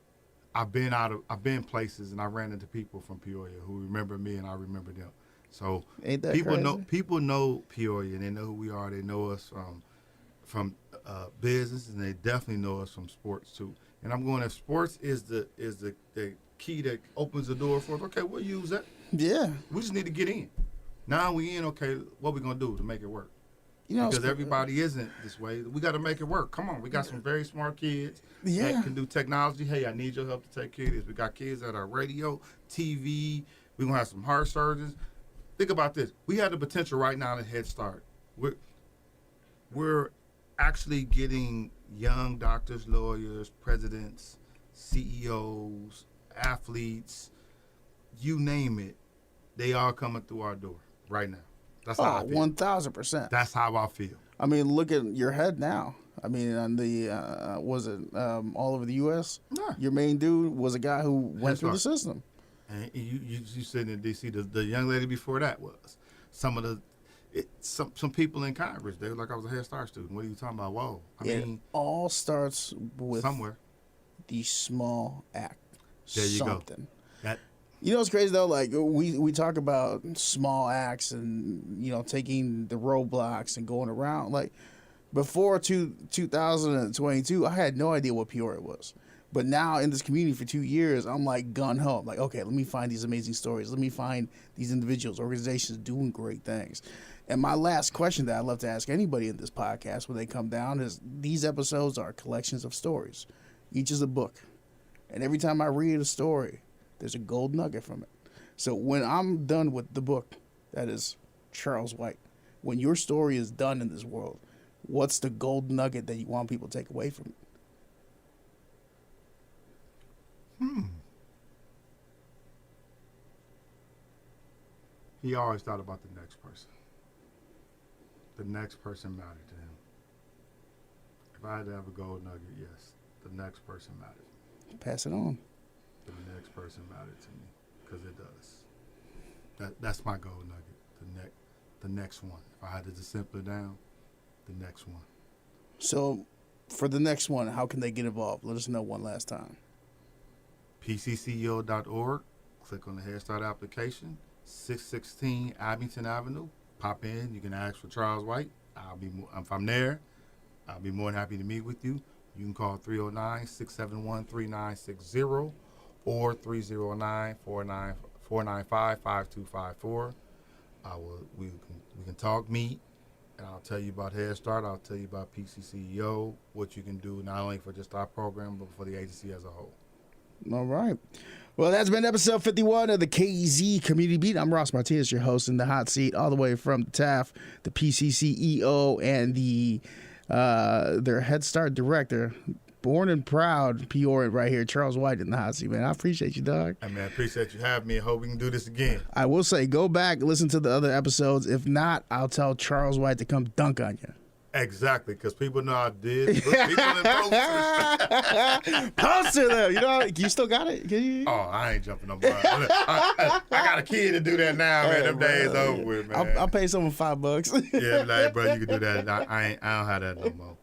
I've been places and I ran into people from Peoria who remember me and I remember them. So Ain't that people know Peoria and they know who we are. They know us from business, and they definitely know us from sports too. And I'm going, if sports is the key that opens the door for us, okay, we'll use that. Yeah. We just need to get in. Now we in, okay, what we going to do to make it work? Because everybody isn't this way. We got to make it work. Come on. We got some very smart kids that can do technology. Hey, I need your help to take care of this. We got kids that are radio, TV. We're going to have some heart surgeons. Think about this. We have the potential right now to Head Start. We're actually getting young doctors, lawyers, presidents, CEOs, athletes, you name it. They are coming through our door right now. That's how I feel. 1,000%. That's how I feel. I mean, look at your head now. I mean, on the all over the U.S. Yeah. Your main dude was a guy who went through the system. And you sitting in D.C. The young lady before that was some people in Congress. They were like, I was a Head Start student. What are you talking about? Whoa! I mean, all starts with somewhere. The small act. There you something. Go. You know what's crazy though? Like we talk about small acts and taking the roadblocks and going around. Like before 2022, I had no idea what Peoria was. But now in this community for 2 years, I'm like gun ho. I'm like, okay, let me find these amazing stories. Let me find these individuals, organizations doing great things. And my last question that I love to ask anybody in this podcast when they come down is, these episodes are collections of stories. Each is a book. And every time I read a story, there's a gold nugget from it. So when I'm done with the book, that is Charles White, when your story is done in this world, what's the gold nugget that you want people to take away from it? He always thought about the next person. The next person mattered to him. If I had to have a gold nugget, yes, the next person mattered. Pass it on. The next person mattered to me, because it does. That's my gold nugget. The next one. If I had to just simple it down, the next one. So, for the next one, how can they get involved? Let us know one last time. PCCEO.org. Click on the Head Start application. 616 Abington Avenue. Pop in. You can ask for Charles White. If I'm there, I'll be more than happy to meet with you. You can call 309-671-3960 or 309-495-5254. We can talk, meet, and I'll tell you about Head Start. I'll tell you about PCCEO, what you can do not only for just our program, but for the agency as a whole. All right. Well, that's been episode 51 of the KZ Community Beat. I'm Ross Martinez, your host in the hot seat, all the way from Taft, the PCCEO, and their Head Start director, born and proud Peorian right here, Charles White in the hot seat, man. I appreciate you, dog. Hey, man, I appreciate you having me. I hope we can do this again. I will say, go back, listen to the other episodes. If not, I'll tell Charles White to come dunk on you. Exactly, because people know I did put people in posters. Poster them. You know, you still got it? Can you? Oh, I ain't jumping no bar. I got a kid to do that now, man. Them days over with, man. I'll pay someone $5. Yeah, like, bro, you can do that. I don't have that no more.